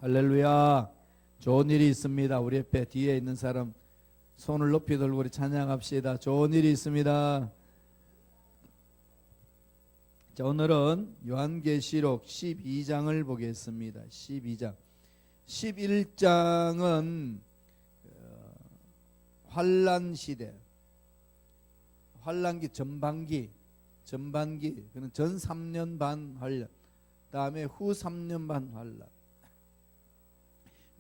할렐루야. 좋은 일이 있습니다. 우리 옆에 뒤에 있는 사람 손을 높이 들고 우리 찬양합시다. 좋은 일이 있습니다. 자, 오늘은 요한계시록 12장을 보겠습니다. 12장. 11장은 환란 시대, 환란기 전반기, 그는 전 3년 반 환란, 다음에 후 3년 반 환란,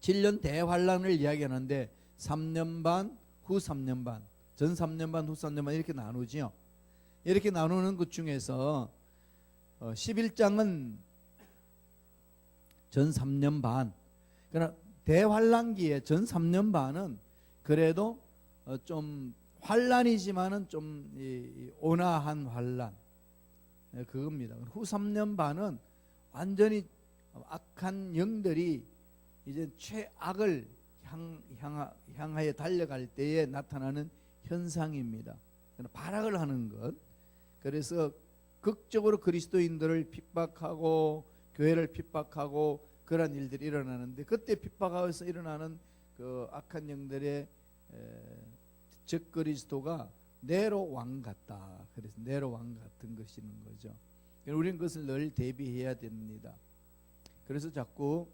7년 대환란을 이야기하는데 3년 반, 후 3년 반, 전 3년 반, 후 3년 반 이렇게 나누지요. 이렇게 나누는 것 중에서 11장은 전 3년 반, 그러나 대환란기에 전 3년 반은 그래도 좀 환란이지만은 좀 온화한 환란, 그겁니다. 후 3년 반은 완전히 악한 영들이 이제 최악을 향하여 달려갈 때에 나타나는 현상입니다. 발악을 하는 것. 그래서 극적으로 그리스도인들을 핍박하고 교회를 핍박하고 그런 일들이 일어나는데, 그때 핍박하여서 일어나는 그 악한 영들의 적 그리스도가 네로 왕 같다. 그래서 네로 왕 같은 것이는 거죠. 우리는 그것을 늘 대비해야 됩니다. 그래서 자꾸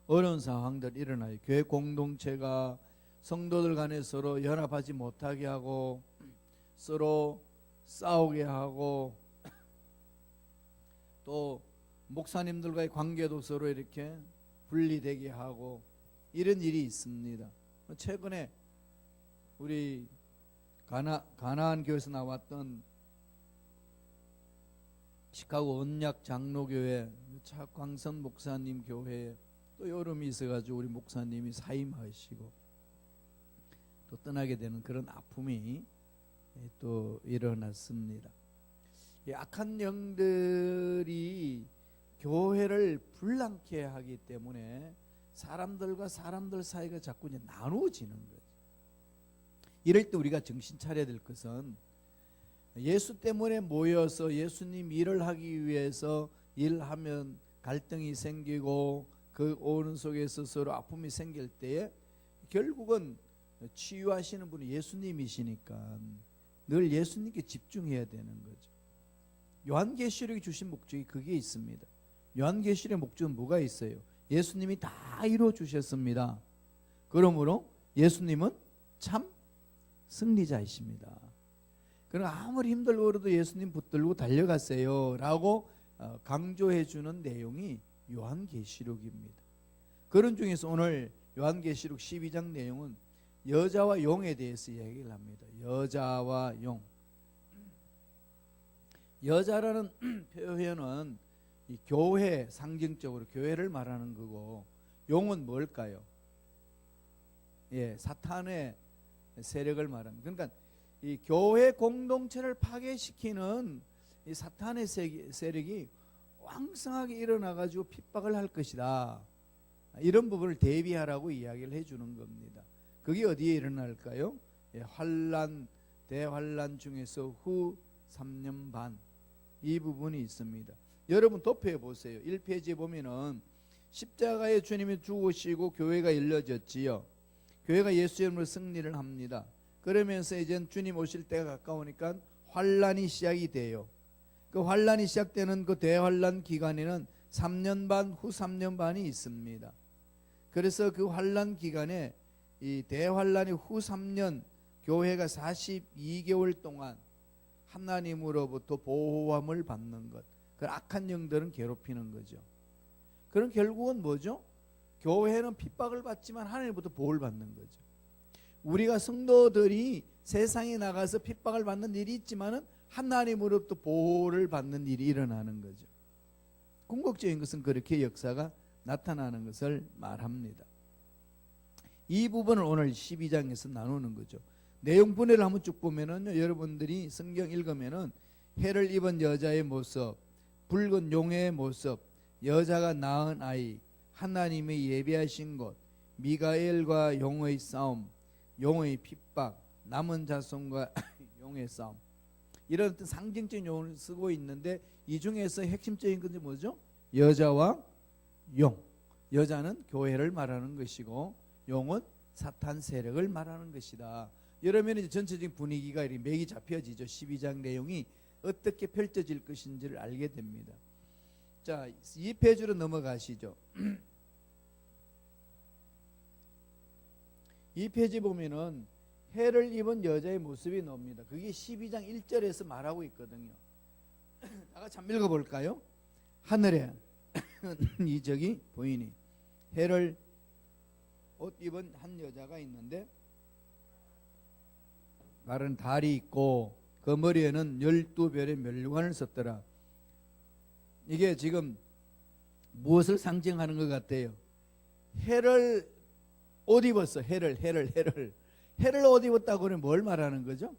어려운 상황들이 일어나요. 교회 공동체가 성도들 간에 서로 연합하지 못하게 하고 서로 싸우게 하고 또 목사님들과의 관계도 서로 이렇게 분리되게 하고 이런 일이 있습니다. 최근에 우리 가나안 교회에서 나왔던 시카고 언약 장로교회 차광선 목사님 교회에 또 여름이 있어가지고 우리 목사님이 사임하시고 또 떠나게 되는 그런 아픔이 또 일어났습니다. 이 악한 영들이 교회를 불량케 하기 때문에 사람들과 사람들 사이가 자꾸 이제 나누어지는 거죠. 이럴 때 우리가 정신 차려야 될 것은, 예수 때문에 모여서 예수님 일을 하기 위해서 일하면 갈등이 생기고 그 오는 속에서 서로 아픔이 생길 때에 결국은 치유하시는 분이 예수님이시니까 늘 예수님께 집중해야 되는 거죠. 요한계시록이 주신 목적이 그게 있습니다. 요한계시록의 목적은 뭐가 있어요? 예수님이 다 이루어 주셨습니다. 그러므로 예수님은 참 승리자이십니다. 그럼 아무리 힘들고도 예수님 붙들고 달려갔어요 라고 강조해 주는 내용이 요한계시록입니다. 그런 중에서 오늘 요한계시록 12장 내용은 여자와 용에 대해서 얘기를 합니다. 여자와 용. 여자라는 표현은 이 교회, 상징적으로 교회를 말하는 거고, 용은 뭘까요? 예, 사탄의 세력을 말합니다. 그러니까 이 교회 공동체를 파괴시키는 이 사탄의 세력이 왕성하게 일어나가지고 핍박을 할 것이다. 이런 부분을 대비하라고 이야기를 해주는 겁니다. 그게 어디에 일어날까요? 예, 환란, 대환란 중에서 후 3년 반, 이 부분이 있습니다. 여러분 도표해 보세요. 1페이지에 보면은 십자가에 주님이 죽으시고 교회가 일러졌지요. 교회가 예수 이름으로 승리를 합니다. 그러면서 이제 주님 오실 때가 가까우니까 환란이 시작이 돼요. 그 환란이 시작되는 그 대환란 기간에는 3년 반, 후 3년 반이 있습니다. 그래서 그 환란 기간에 이 대환란이 후 3년, 교회가 42개월 동안 하나님으로부터 보호함을 받는 것. 그 악한 영들은 괴롭히는 거죠. 그럼 결국은 뭐죠? 교회는 핍박을 받지만 하나님부터 보호를 받는 거죠. 우리가 성도들이 세상에 나가서 핍박을 받는 일이 있지만은 하나님으로부터 보호를 받는 일이 일어나는 거죠. 궁극적인 것은 그렇게 역사가 나타나는 것을 말합니다. 이 부분을 오늘 12장에서 나누는 거죠. 내용 분해를 한번 쭉 보면은 여러분들이 성경 읽으면은 해를 입은 여자의 모습, 붉은 용의 모습, 여자가 낳은 아이, 하나님의 예비하신 곳, 미가엘과 용의 싸움, 용의 핍박, 남은 자손과 용의 싸움, 이런 어떤 상징적인 용어를 쓰고 있는데 이 중에서 핵심적인 것이 뭐죠? 여자와 용. 여자는 교회를 말하는 것이고 용은 사탄 세력을 말하는 것이다. 이러면 이제 전체적인 분위기가 이렇게 맥이 잡혀지죠. 12장 내용이 어떻게 펼쳐질 것인지를 알게 됩니다. 자, 2페이지로 넘어가시죠. 2페이지 보면은 해를 입은 여자의 모습이 나옵니다. 그게 12장 1절에서 말하고 있거든요. 다 같이 한번 읽어볼까요? 하늘에 이적이 보이니 해를 옷 입은 한 여자가 있는데 마른 달이 있고 그 머리에는 12별의 멸관을 썼더라. 이게 지금 무엇을 상징하는 것 같아요? 해를 옷 입었어. 해를 옷 입었다고 하면 뭘 말하는 거죠?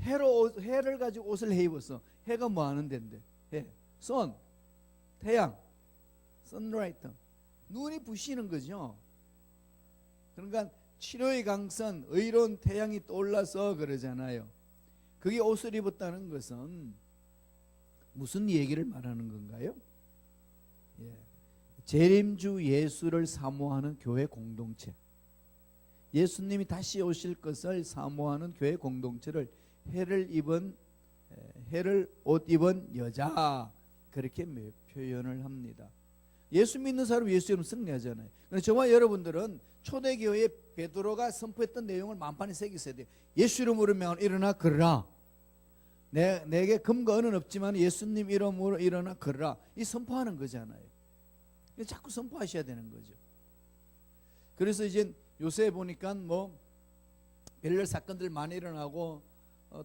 해를 가지고 옷을 해 입었어. 해가 뭐 하는 데인데? 해, 선, 태양, 선라이트, 눈이 부시는 거죠. 그러니까 치료의 강선, 의로운 태양이 떠올라서 그러잖아요. 그게 옷을 입었다는 것은 무슨 얘기를 말하는 건가요? 재림주 예수를 사모하는 교회 공동체, 예수님이 다시 오실 것을 사모하는 교회 공동체를 해를 옷 입은 여자, 그렇게 표현을 합니다. 예수 믿는 사람 예수 이름 승리하잖아요. 그런데 저와 여러분들은 초대교회 베드로가 선포했던 내용을 만판에 새기셔야 돼요. 예수 이름으로 일어나 걸으라. 내게 금과 은은 없지만 예수님 이름으로 일어나 걸으라. 이 선포하는 거잖아요. 자꾸 선포하셔야 되는 거죠. 그래서 이제 요새 보니까 뭐 별별 사건들 많이 일어나고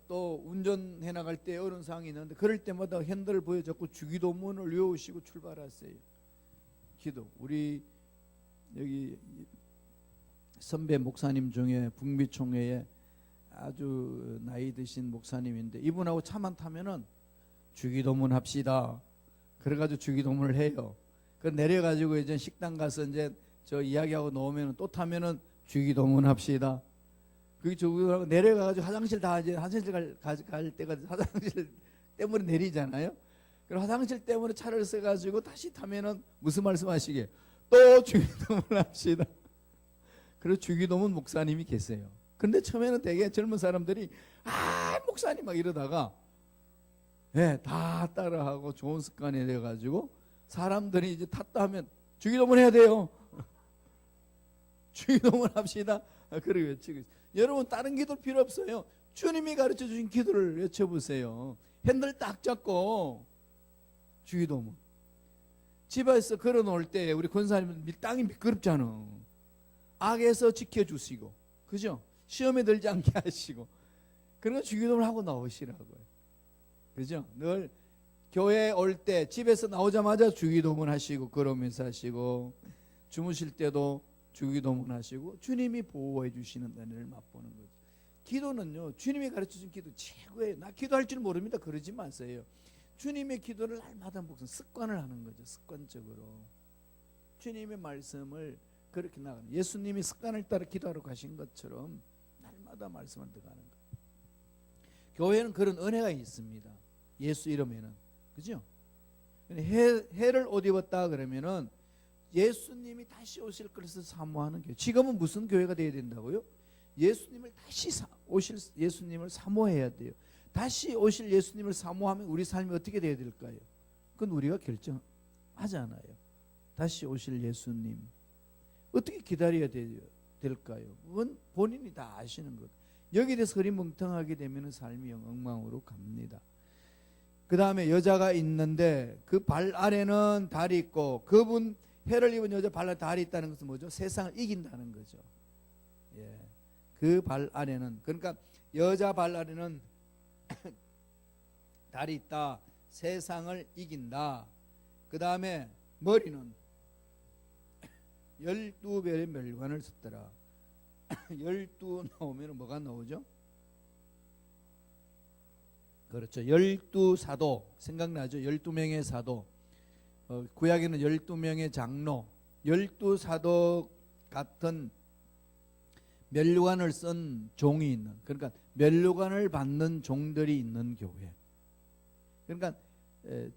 또 운전해 나갈 때 어려운 상황이 있는데 그럴 때마다 핸들을 보여잡고 주기도문을 외우시고 출발하세요. 기도. 우리 여기 선배 목사님 중에 북미총회에 아주 나이 드신 목사님인데 이분하고 차만 타면은 주기도문 합시다. 그래가지고 주기도문을 해요. 그 내려가지고 이제 식당 가서 이제 저 이야기하고 나오면 또 타면은 주기도문 합시다. 그게 저기 내려가가지고 화장실 다 이제 화장실 갈 때가 화장실 때문에 내리잖아요. 그럼 화장실 때문에 차를 써가지고 다시 타면은 무슨 말씀하시게? 또 주기도문 합시다. 그래서 주기도문 목사님이 계세요. 근데 처음에는 되게 젊은 사람들이 목사님 막 이러다가 다 따라하고 좋은 습관이 돼가지고 사람들이 이제 탔다 하면 주기도문 해야 돼요. 주기도문 합시다. 그러고 외치고 있어요. 여러분 다른 기도 필요 없어요. 주님이 가르쳐 주신 기도를 외쳐보세요. 핸들 딱 잡고 주기도문. 집에서 걸어놓을 때 우리 권사님은 땅이 미끄럽잖아. 악에서 지켜주시고, 그죠? 시험에 들지 않게 하시고, 그런 거 주기도문을 하고 나오시라고요. 그죠? 늘 교회 올 때 집에서 나오자마자 주기도문 하시고 걸으면서 하시고, 주무실 때도 주기도문 하시고, 주님이 보호해 주시는 은혜를 맛보는 거죠. 기도는요, 주님이 가르쳐준 기도 최고예요. 나 기도할 줄 모릅니다. 그러지 마세요. 주님의 기도를 날마다 묵상, 습관을 하는 거죠. 습관적으로 주님의 말씀을 그렇게 나가는, 예수님이 습관을 따라 기도하러 가신 것처럼 날마다 말씀을 들어가는 거예요. 교회는 그런 은혜가 있습니다. 예수 이름에는, 그죠? 해를 옷 입었다 그러면은 예수님이 다시 오실 것을 사모하는 교회. 지금은 무슨 교회가 되어야 된다고요? 예수님을 다시 오실 예수님을 사모해야 돼요. 다시 오실 예수님을 사모하면 우리 삶이 어떻게 되어야 될까요? 그건 우리가 결정하잖아요. 다시 오실 예수님 어떻게 기다려야 될까요? 그건 본인이 다 아시는 것. 여기에 대해서 흐리멍텅하게 되면 삶이 엉망으로 갑니다. 그 다음에 여자가 있는데 그 발 아래는 달이 있고, 그분 해를 입은 여자 발 아래 달이 있다는 것은 뭐죠? 세상을 이긴다는 거죠. 그 발 아래는, 그러니까 여자 발 아래는 달이 있다. 세상을 이긴다. 그 다음에 머리는 12별의 멸관을 썼더라. 12 나오면 뭐가 나오죠? 그렇죠. 12사도 생각나죠? 12명의 사도. 구약에는 12명의 장로, 12사도 같은 멸관을 쓴 종이 있는, 그러니까 멸관을 받는 종들이 있는 교회. 그러니까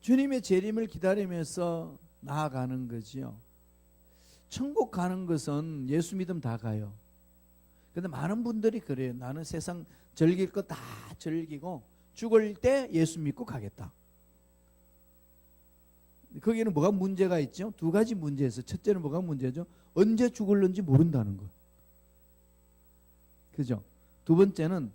주님의 재림을 기다리면서 나아가는 거지요. 천국 가는 것은 예수 믿으면 다 가요. 근데 많은 분들이 그래요. 나는 세상 즐길 거 다 즐기고 죽을 때 예수 믿고 가겠다. 거기에는 뭐가 문제가 있죠? 두 가지 문제에서 첫째는 뭐가 문제죠? 언제 죽을는지 모른다는 것. 그죠? 두 번째는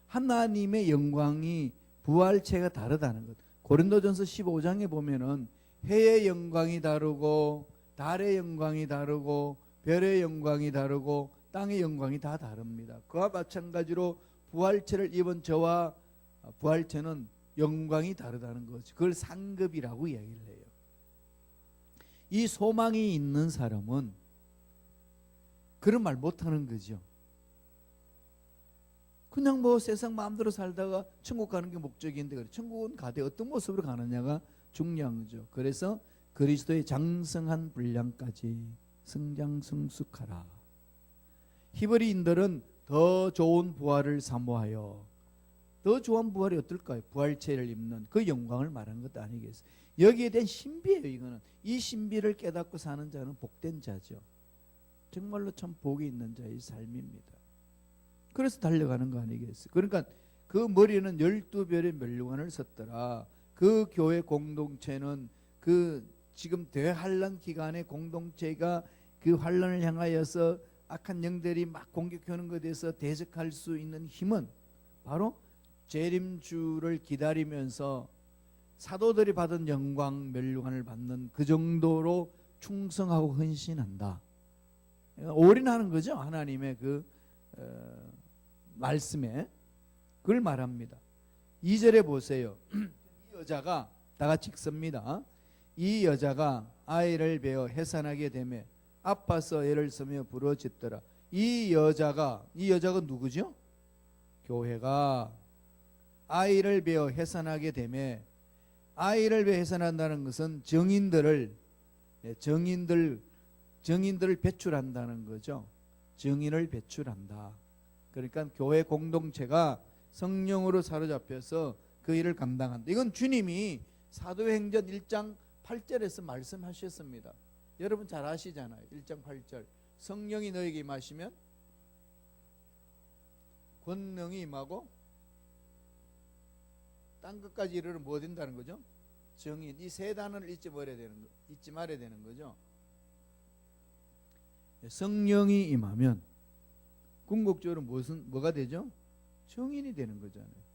하나님의 영광이 부활체가 다르다는 것. 고린도전서 15장에 보면은 해의 영광이 다르고 달의 영광이 다르고 별의 영광이 다르고 땅의 영광이 다 다릅니다. 그와 마찬가지로 부활체를 입은 저와 부활체는 영광이 다르다는 거죠. 그걸 상급이라고 얘기를 해요. 이 소망이 있는 사람은 그런 말 못하는 거죠. 그냥 뭐 세상 마음대로 살다가 천국 가는 게 목적인데 그래. 천국은 가되 어떤 모습으로 가느냐가 중요한 거죠. 그래서 그리스도의 장성한 분량까지 성장성숙하라. 히브리인들은 더 좋은 부활을 사모하여, 더 좋은 부활이 어떨까요? 부활체를 입는 그 영광을 말하는 것도 아니겠어요. 여기에 대한 신비예요. 이거는 이 신비를 깨닫고 사는 자는 복된 자죠. 정말로 참 복이 있는 자의 삶입니다. 그래서 달려가는 거 아니겠어요? 그러니까 그 머리는 12별의 멸류관을 섰더라. 그 교회 공동체는 그 지금 대환란 기간에 공동체가 그 환란을 향하여서 악한 영들이 막 공격하는 것에 대해서 대적할 수 있는 힘은 바로 재림주를 기다리면서 사도들이 받은 영광 멸류관을 받는 그 정도로 충성하고 헌신한다. 올인하는 거죠. 하나님의 그 말씀에. 그걸 말합니다. 2절에 보세요. 이 여자가 다 같이 읽습니다. 이 여자가 아이를 베어 해산하게 되매 아파서 애를 쓰며 부러졌더라. 이 여자가 누구죠? 교회가 아이를 베어 해산하게 되매, 아이를 베어 해산한다는 것은 정인들을 배출한다는 거죠. 정인을 배출한다. 그러니까 교회 공동체가 성령으로 사로잡혀서 그 일을 감당한다. 이건 주님이 사도행전 1장 8절에서 말씀하셨습니다. 여러분 잘 아시잖아요. 1장 8절 성령이 너에게 임하시면 권능이 임하고 땅 끝까지 이르러 뭐 된다는 거죠? 정인. 이 세 단어를 잊지 말아야 되는 거죠. 성령이 임하면 궁극적으로 뭐가 되죠? 정인이 되는 거잖아요.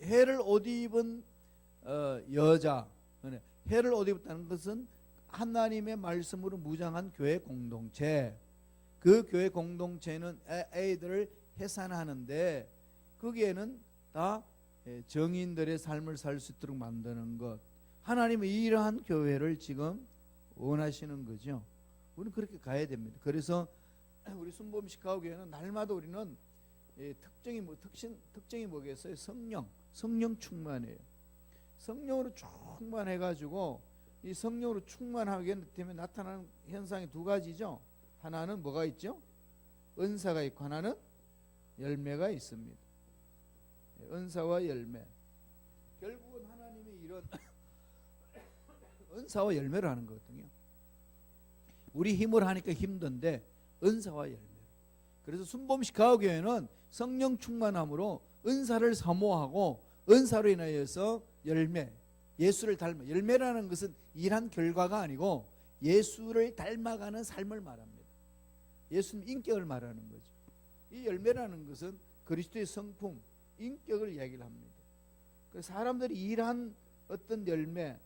해를 옷 입은 여자, 해를 옷 입었다는 것은 하나님의 말씀으로 무장한 교회 공동체. 그 교회 공동체는 애들을 해산하는데 거기에는 다 정인들의 삶을 살 수 있도록 만드는 것. 하나님은 이러한 교회를 지금 원하시는 거죠. 우리는 그렇게 가야 됩니다. 그래서 우리 순범 시카고 교회는 날마다 우리는 특징이 뭐겠어요? 성령 충만이에요. 성령으로 충만해가지고 이 성령으로 충만하게 되면 나타나는 현상이 두 가지죠. 하나는 뭐가 있죠? 은사가 있고 하나는 열매가 있습니다. 은사와 열매. 결국은 하나님의 이런 은사와 열매를 하는 거거든요. 우리 힘을 하니까 힘든데 은사와 열매. 그래서 순범식 가옥교회는 성령 충만함으로 은사를 사모하고 은사로 인하여서 열매, 예수를 닮아. 열매라는 것은 일한 결과가 아니고 예수를 닮아가는 삶을 말합니다. 예수님 인격을 말하는 거죠. 이 열매라는 것은 그리스도의 성품, 인격을 이야기를 합니다. 그래서 사람들이 일한 어떤 열매,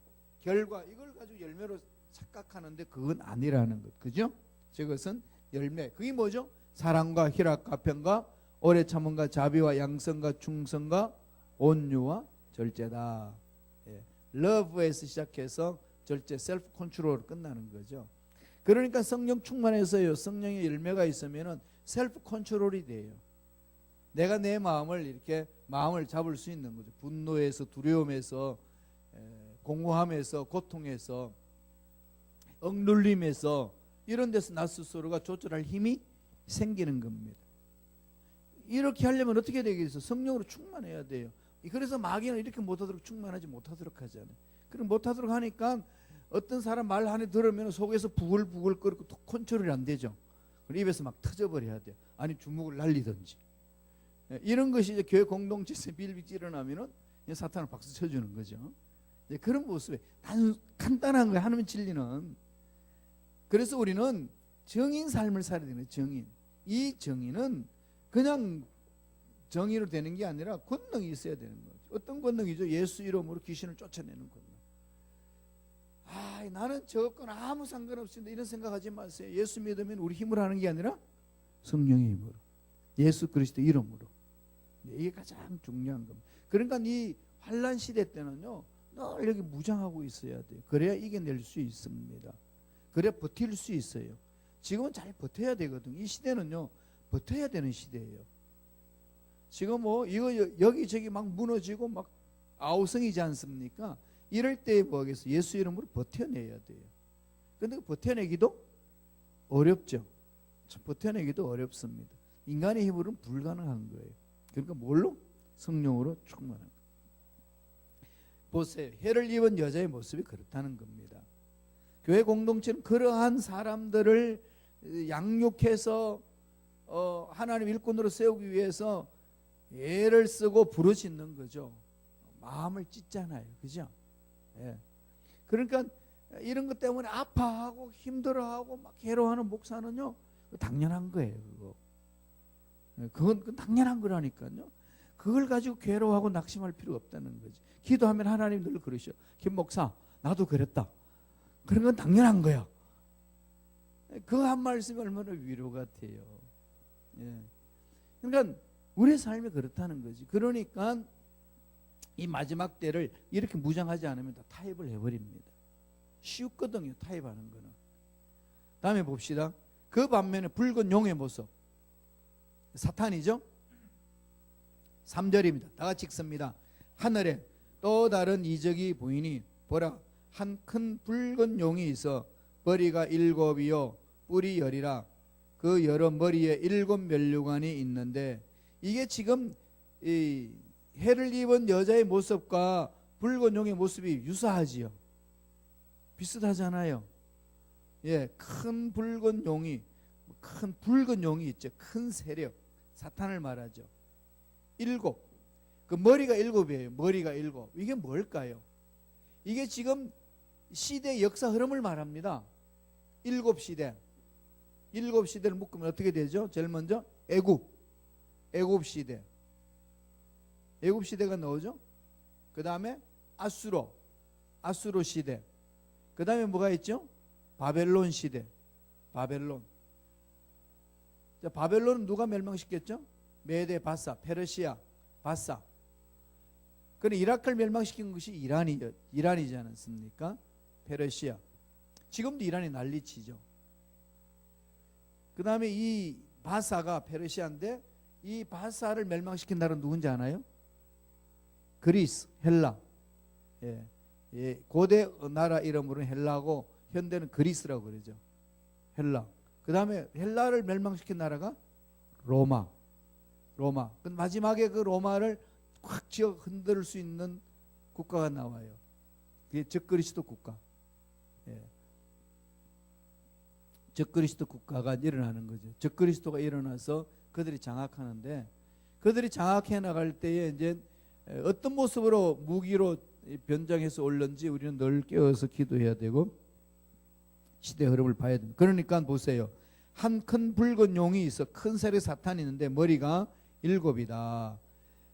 결과, 이걸 가지고 열매로 착각하는데 그건 아니라는 것. 그죠? 저것은 열매. 그게 뭐죠? 사랑과 희락과 평과 오래 참음과 자비와 양성과 충성과 온유와 절제다. 러브에서 시작해서 절제, 셀프 컨트롤로 끝나는 거죠. 그러니까 성령 충만해서요, 성령의 열매가 있으면은 셀프 컨트롤이 돼요. 내가 내 마음을 이렇게 마음을 잡을 수 있는 거죠. 분노에서, 두려움에서, 공허함에서, 고통에서, 억눌림에서, 이런 데서 나 스스로가 조절할 힘이 생기는 겁니다. 이렇게 하려면 어떻게 되겠어요? 성령으로 충만해야 돼요. 그래서 마귀는 이렇게 못하도록 충만하지 못하도록 하잖아요. 그럼 못하도록 하니까 어떤 사람 말 하나 들으면 속에서 부글부글 끓고 컨트롤이 안 되죠. 그리고 입에서 막 터져버려야 돼요. 아니 주먹을 날리든지. 이런 것이 이제 교회 공동체에서 빌빅 일어나면은 사탄을 박수 쳐주는 거죠. 그런 모습에 간단한 거예요. 하나님 진리는. 그래서 우리는 정인 삶을 살아야 되는 정인. 이 정인은 그냥 정의로 되는 게 아니라 권능이 있어야 되는 거죠. 어떤 권능이죠? 예수 이름으로 귀신을 쫓아내는 권능. 나는 저건 아무 상관없습니다. 이런 생각하지 마세요. 예수 믿으면 우리 힘으로 하는 게 아니라 성령의 힘으로, 예수 그리스도 이름으로. 이게 가장 중요한 겁니다. 그러니까 이 환난 시대 때는요, 늘 여기 무장하고 있어야 돼요. 그래야 이겨낼 수 있습니다. 그래야 버틸 수 있어요. 지금은 잘 버텨야 되거든요. 이 시대는요, 버텨야 되는 시대예요. 지금 뭐 이거 여기저기 막 무너지고 막 아우성이지 않습니까? 이럴 때 뭐 하겠어요? 예수 이름으로 버텨내야 돼요. 근데 버텨내기도 어렵죠. 버텨내기도 어렵습니다. 인간의 힘으로는 불가능한 거예요. 그러니까 뭘로? 성령으로 충만한 거예요. 보세요. 해를 입은 여자의 모습이 그렇다는 겁니다. 교회 공동체는 그러한 사람들을 양육해서 하나님 일꾼으로 세우기 위해서 애를 쓰고 부르짖는 거죠. 마음을 찢잖아요. 그죠? 예. 그러니까 이런 것 때문에 아파하고 힘들어하고 막 괴로워하는 목사는요, 당연한 거예요. 그건 당연한 거라니까요. 그걸 가지고 괴로워하고 낙심할 필요가 없다는 거지. 기도하면 하나님 늘 그러셔. 김 목사, 나도 그랬다. 그런 건 당연한 거야. 그 한 말씀이 얼마나 위로가 돼요. 예. 그러니까 우리의 삶이 그렇다는 거지. 그러니까 이 마지막 때를 이렇게 무장하지 않으면 다 타협을 해버립니다. 쉽거든요, 타협하는 거는. 다음에 봅시다. 그 반면에 붉은 용의 모습, 사탄이죠. 3절입니다. 다 같이 읽습니다. 하늘에 또 다른 이적이 보이니 보라, 한 큰 붉은 용이 있어 머리가 7이요 뿔이 10이라. 그 여러 머리에 7 면류관이 있는데, 이게 지금 이 해를 입은 여자의 모습과 붉은 용의 모습이 유사하지요. 비슷하잖아요. 예, 큰 붉은 용이 있죠. 큰 세력, 사탄을 말하죠. 7. 그 머리가 7이에요. 머리가 7. 이게 뭘까요? 이게 지금 시대 역사 흐름을 말합니다. 7시대. 7시대를 묶으면 어떻게 되죠? 제일 먼저 애굽시대. 애굽시대가 나오죠. 그 다음에 아수로 시대. 그 다음에 뭐가 있죠? 바벨론 시대. 바벨론은 누가 멸망시켰죠? 메데, 바사, 페르시아, 바사. 그런데 이라크를 멸망시킨 것이 이란이지 않습니까? 페르시아. 지금도 이란이 난리치죠. 그 다음에 이 바사가 페르시아인데, 이 바사를 멸망시킨 나라는 누군지 아나요? 그리스, 헬라. 예, 고대 나라 이름으로는 헬라고 현대는 그리스라고 그러죠. 헬라. 그 다음에 헬라를 멸망시킨 나라가 로마. 그 마지막에 그 로마를 꽉 쥐어 흔들 수 있는 국가가 나와요. 그게 적그리스도 국가. 예. 적그리스도 국가가 일어나는 거죠. 적그리스도가 일어나서 그들이 장악하는데, 그들이 장악해 나갈 때에 이제 어떤 모습으로 무기로 변장해서 올는지 우리는 늘 깨어서 기도해야 되고 시대 흐름을 봐야 됩니다. 그러니까 보세요. 한 큰 붉은 용이 있어. 큰 세력의 사탄이 있는데 머리가 7이다.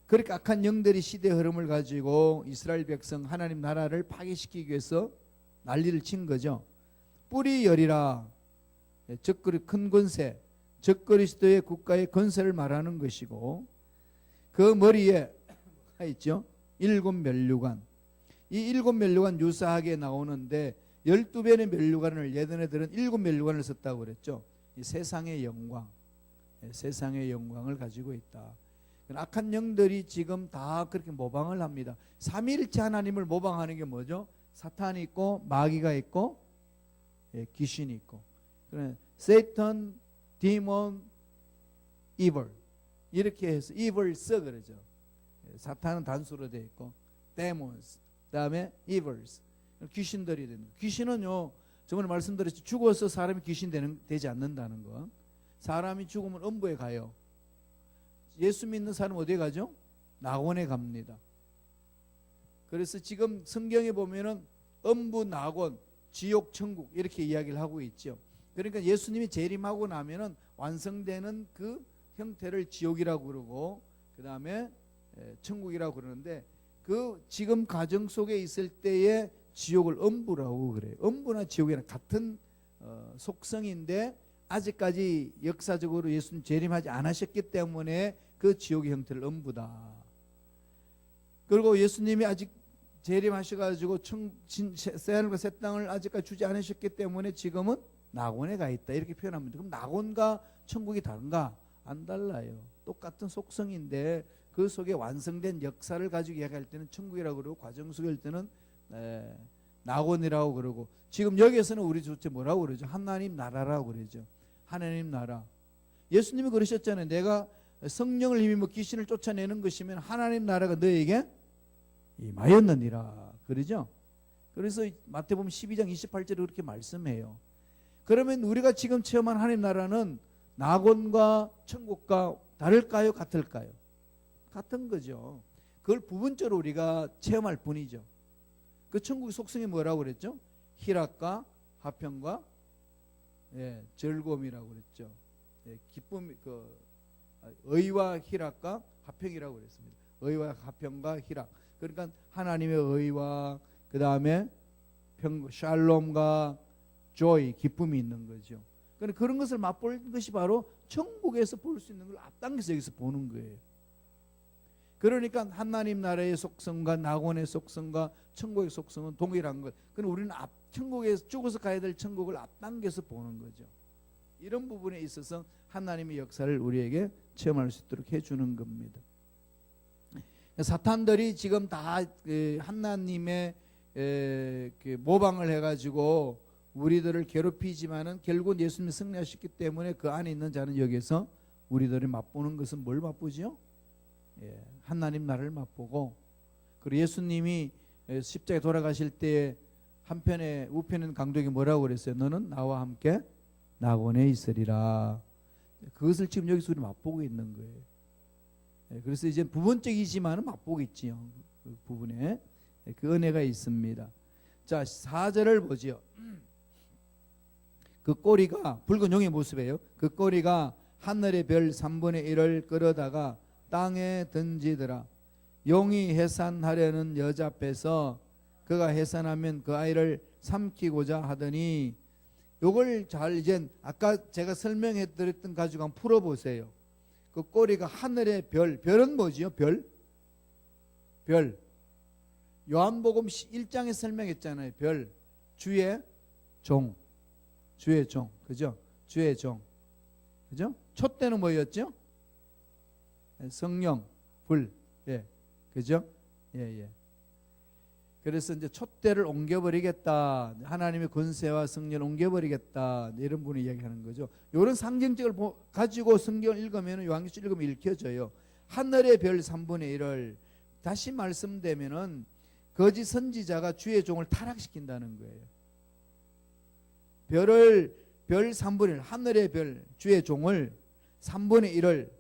그렇게 악한 영들이 시대 흐름을 가지고 이스라엘 백성 하나님 나라를 파괴시키기 위해서 난리를 친 거죠. 뿔이 10이라. 큰 권세, 적그리스도의 국가의 권세를 말하는 것이고, 그 머리에 있죠. 7 면류관. 이 7 면류관 유사하게 나오는데 12변의 면류관을 예전에들은 7 면류관을 썼다고 그랬죠. 이 세상의 영광, 세상의 영광을 가지고 있다. 악한 영들이 지금 다 그렇게 모방을 합니다. 삼위일체 하나님을 모방하는 게 뭐죠? 사탄이 있고 마귀가 있고 귀신이 있고. 그래, Satan, Demon, Evil 이렇게 해서 Evil 써 그러죠. 사탄은 단수로 되어 있고 Demons, 그다음에 evils, 귀신들이 되는. 귀신은요, 저번에 말씀드렸죠. 죽어서 사람이 귀신 되지 않는다는 거. 사람이 죽으면 음부에 가요. 예수 믿는 사람 어디에 가죠? 낙원에 갑니다. 그래서 지금 성경에 보면은 음부, 낙원, 지옥, 천국 이렇게 이야기를 하고 있죠. 그러니까 예수님이 재림하고 나면은 완성되는 그 형태를 지옥이라고 그러고, 그 다음에 천국이라고 그러는데, 그 지금 가정 속에 있을 때의 지옥을 음부라고 그래요. 음부나 지옥이랑 같은 속성인데, 아직까지 역사적으로 예수님 재림하지 않으셨기 때문에 그 지옥의 형태를 음부다. 그리고 예수님이 아직 재림하셔가지고 새하늘과 새 땅을 아직까지 주지 않으셨기 때문에 지금은 낙원에 가 있다, 이렇게 표현합니다. 그럼 낙원과 천국이 다른가? 안 달라요. 똑같은 속성인데 그 속에 완성된 역사를 가지고 이야기할 때는 천국이라고 그러고, 과정 속에 할 때는 낙원이라고 그러고, 지금 여기에서는 우리 도대체 뭐라고 그러죠? 하나님 나라라고 그러죠. 하나님 나라. 예수님이 그러셨잖아요. 내가 성령을 힘입어 귀신을 쫓아내는 것이면 하나님 나라가 너에게 임하였느니라 그러죠. 그래서 마태복음 12장 28절에 그렇게 말씀해요. 그러면 우리가 지금 체험한 하나님 나라는 낙원과 천국과 다를까요? 같을까요? 같은 거죠. 그걸 부분적으로 우리가 체험할 뿐이죠. 그 천국의 속성이 뭐라고 그랬죠? 희락과 화평과 즐거움이라고 그랬죠. 기쁨, 의와 희락과 화평이라고 그랬습니다. 의와 화평과 희락. 그러니까 하나님의 의와 그 다음에 샬롬과 조이, 기쁨이 있는 거죠. 그러니까 그런 것을 맛볼 것이 바로 천국에서 볼 수 있는 걸 앞당겨서 여기서 보는 거예요. 그러니까 하나님 나라의 속성과 낙원의 속성과 천국의 속성은 동일한 것. 그럼 우리는 천국에서 죽어서 가야 될 천국을 앞당겨서 보는 거죠. 이런 부분에 있어서 하나님의 역사를 우리에게 체험할 수 있도록 해주는 겁니다. 사탄들이 지금 다 하나님의 모방을 해가지고 우리들을 괴롭히지만은 결국은 예수님이 승리하셨기 때문에 그 안에 있는 자는 여기서 우리들이 맛보는 것은 뭘 맛보죠? 하나님 나라를 맛보고, 그리고 예수님이 십자가에 돌아가실 때 한편에 우편에 강도에게 뭐라고 그랬어요? 너는 나와 함께 낙원에 있으리라. 그것을 지금 여기서 우리 맛보고 있는 거예요. 그래서 이제 부분적이지만 맛보고 있지요. 그 부분에 그 은혜가 있습니다. 자, 4절을 보지요. 그 꼬리가 붉은 용의 모습이에요. 그 꼬리가 하늘의 별 3분의 1을 끌어다가 땅에 던지더라. 용이 해산하려는 여자 앞에서 그가 해산하면 그 아이를 삼키고자 하더니, 요걸 잘 이제 아까 제가 설명해 드렸던 가지고 한번 풀어보세요. 그 꼬리가 하늘의 별, 별은 뭐지요? 별. 요한복음 1장에 설명했잖아요. 별, 주의 종, 그죠? 주의 종, 그죠? 촛대는 뭐였죠? 성령, 불, 그죠? 그래서 이제 촛대를 옮겨버리겠다, 하나님의 권세와 성령을 옮겨버리겠다, 이런 분이 이야기하는 거죠. 이런 상징적을 가지고 성경을 읽으면, 요한계시록 읽으면 읽혀져요. 하늘의 별 3분의 1을, 다시 말씀되면은 거짓 선지자가 주의 종을 타락시킨다는 거예요. 별 3분의 1, 하늘의 별, 주의 종을 3분의 1을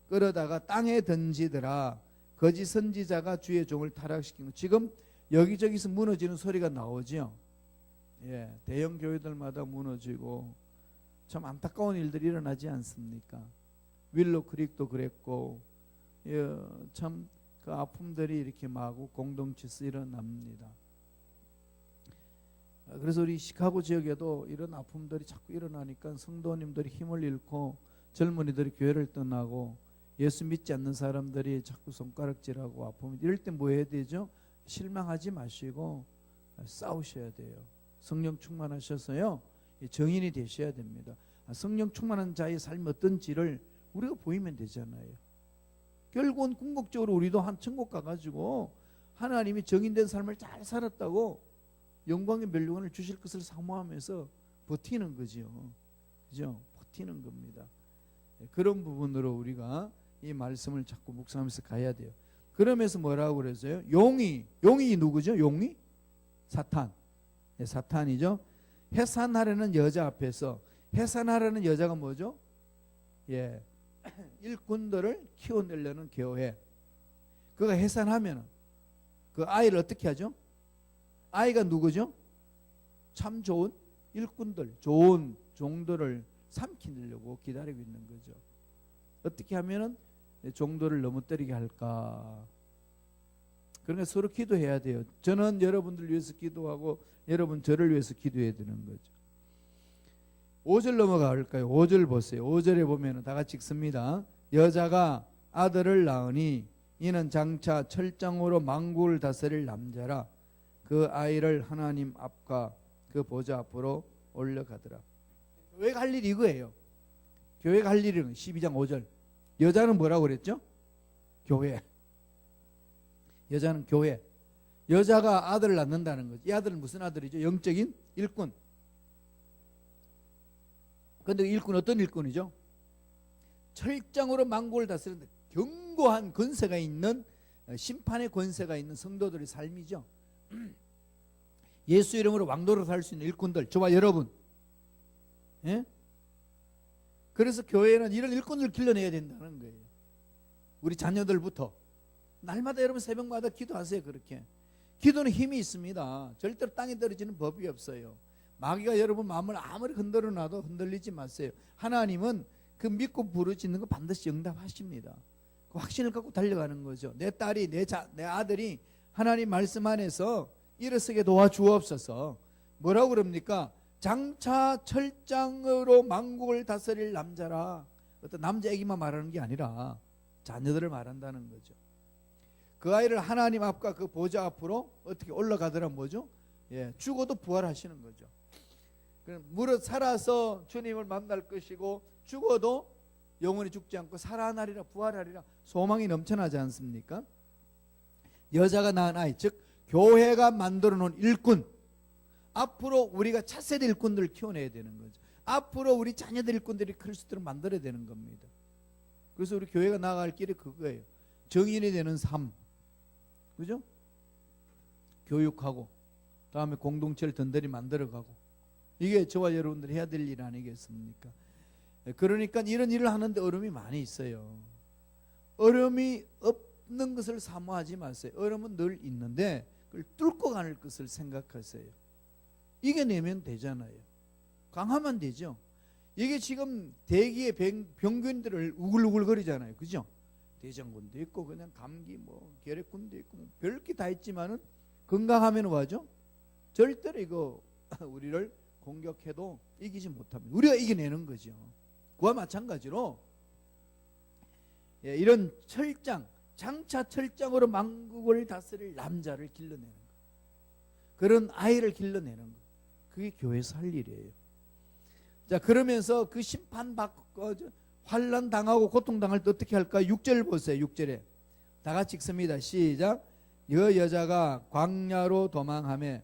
끌어다가 땅에 던지더라. 거짓 선지자가 주의 종을 타락시킨 거. 지금 여기저기서 무너지는 소리가 나오죠. 대형 교회들마다 무너지고 참 안타까운 일들이 일어나지 않습니까? 윌로 크릭도 그랬고, 참 그 아픔들이 이렇게 마구 공동체에서 일어납니다. 그래서 우리 시카고 지역에도 이런 아픔들이 자꾸 일어나니까 성도님들이 힘을 잃고 젊은이들이 교회를 떠나고 예수 믿지 않는 사람들이 자꾸 손가락질하고 아프면, 이럴 때 뭐 해야 되죠? 실망하지 마시고 싸우셔야 돼요. 성령 충만하셔서요, 정인이 되셔야 됩니다. 성령 충만한 자의 삶이 어떤지를 우리가 보이면 되잖아요. 결국은 궁극적으로 우리도 한 천국 가가지고 하나님이 정인된 삶을 잘 살았다고 영광의 멸류관을 주실 것을 사모하면서 버티는 거죠. 그죠? 버티는 겁니다. 그런 부분으로 우리가 이 말씀을 자꾸 묵상하면서 가야 돼요. 그러면서 뭐라고 그랬어요? 용이 누구죠? 용이? 사탄. 네, 사탄이죠. 해산하려는 여자 앞에서, 해산하려는 여자가 뭐죠? 예, 일꾼들을 키워내려는 교회. 그가 해산하면 그 아이를 어떻게 하죠? 아이가 누구죠? 참 좋은 일꾼들, 좋은 종들을 삼키려고 기다리고 있는 거죠. 어떻게 하면은 종들을 넘어뜨리게 할까? 그러니까 서로 기도해야 돼요. 저는 여러분들 위해서 기도하고 여러분 저를 위해서 기도해야 되는 거죠. 5절 넘어갈까요? 5절 보세요. 5절에 보면 다 같이 읽습니다. 여자가 아들을 낳으니 이는 장차 철장으로 만국을 다스릴 남자라. 그 아이를 하나님 앞과 그 보좌 앞으로 올려가더라. 교회가 할 일이 이거예요. 교회가 할 일은 12장 5절. 여자는 뭐라고 그랬죠? 교회. 여자는 교회. 여자가 아들을 낳는다는 거죠. 이 아들은 무슨 아들이죠? 영적인 일꾼. 그런데 일꾼 어떤 일꾼이죠? 철장으로 만국을 다스리는 견고한 권세가 있는, 심판의 권세가 있는 성도들의 삶이죠. 예수 이름으로 왕도로 살 수 있는 일꾼들, 저와 여러분. 예? 그래서 교회는 이런 일꾼을 길러내야 된다는 거예요. 우리 자녀들부터. 날마다 여러분 새벽마다 기도하세요. 그렇게. 기도는 힘이 있습니다. 절대로 땅에 떨어지는 법이 없어요. 마귀가 여러분 마음을 아무리 흔들어 놔도 흔들리지 마세요. 하나님은 그 믿고 부르짖는 거 반드시 응답하십니다. 그 확신을 갖고 달려가는 거죠. 내 딸이, 내 아들이 하나님 말씀 안에서 일어서게 도와주옵소서. 뭐라고 그럽니까? 장차 철장으로 만국을 다스릴 남자라. 어떤 남자에게만 말하는 게 아니라 자녀들을 말한다는 거죠. 그 아이를 하나님 앞과 그 보좌 앞으로 어떻게 올라가더라 뭐죠? 예, 죽어도 부활하시는 거죠. 무릇 살아서 주님을 만날 것이고 죽어도 영원히 죽지 않고 살아나리라, 부활하리라. 소망이 넘쳐나지 않습니까? 여자가 낳은 아이, 즉 교회가 만들어 놓은 일꾼. 앞으로 우리가 차세대 일꾼들을 키워내야 되는 거죠. 앞으로 우리 자녀들 일꾼들이 클 수 있도록 만들어야 되는 겁니다. 그래서 우리 교회가 나아갈 길이 그거예요. 정인이 되는 삶, 그죠? 교육하고 다음에 공동체를 든든히 만들어가고, 이게 저와 여러분들이 해야 될 일 아니겠습니까? 그러니까 이런 일을 하는데 어려움이 많이 있어요. 어려움이 없는 것을 사모하지 마세요. 어려움은 늘 있는데 그걸 뚫고 가는 것을 생각하세요. 이겨내면 되잖아요. 강하면 되죠. 이게 지금 대기의 병균들을 우글우글거리잖아요. 그죠? 대장군도 있고 그냥 감기 뭐 결핵군도 있고 뭐 별게 다 있지만은 건강하면 뭐하죠? 절대로 이거 우리를 공격해도 이기지 못합니다. 우리가 이겨내는 거죠. 그와 마찬가지로 이런 철장, 장차 철장으로 만국을 다스릴 남자를 길러내는 거, 그런 아이를 길러내는 거, 그게 교회에서 할 일이에요. 자, 그러면서 그 심판받고 환난 당하고 고통당할 때 어떻게 할까? 6절 보세요. 6절에 다 같이 읽습니다. 시작. 여자가 광야로 도망하며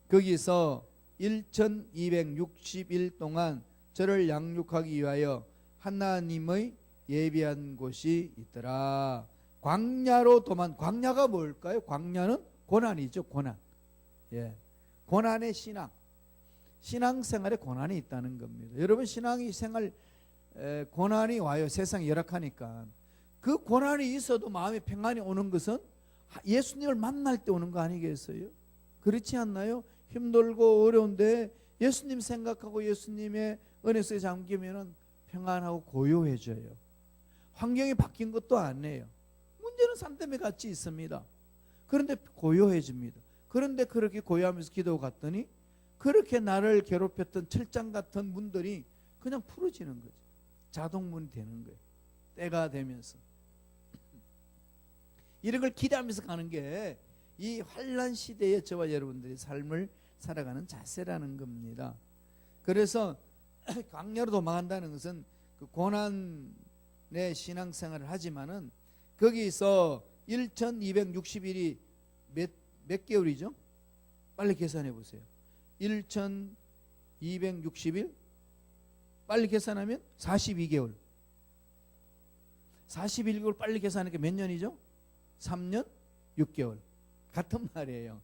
거기서 1260일 동안 저를 양육하기 위하여 하나님의 예비한 곳이 있더라. 광야로 도망. 광야가 뭘까요? 광야는 고난이죠. 고난. 예, 고난의 신앙. 신앙생활에 고난이 있다는 겁니다. 여러분 신앙이 생활 고난이 와요. 세상이 열악하니까. 그 고난이 있어도 마음에 평안이 오는 것은 예수님을 만날 때 오는 거 아니겠어요? 그렇지 않나요? 힘들고 어려운데 예수님 생각하고 예수님의 은혜 속에 잠기면 평안하고 고요해져요. 환경이 바뀐 것도 아니에요. 문제는 산 때문에 같이 있습니다. 그런데 고요해집니다. 그런데 그렇게 고요하면서 기도 갔더니 그렇게 나를 괴롭혔던 철장 같은 문들이 그냥 풀어지는 거죠. 자동문이 되는 거예요. 때가 되면서. 이런 걸 기대하면서 가는 게 이 환난 시대에 저와 여러분들의 삶을 살아가는 자세라는 겁니다. 그래서 광야로 도망한다는 것은 그 고난의 신앙생활을 하지만은 거기서 1260일이 몇 개월이죠? 빨리 계산해 보세요. 1260일 빨리 계산하면 42개월. 41개월 빨리 계산하니까 몇 년이죠? 3년 6개월. 같은 말이에요.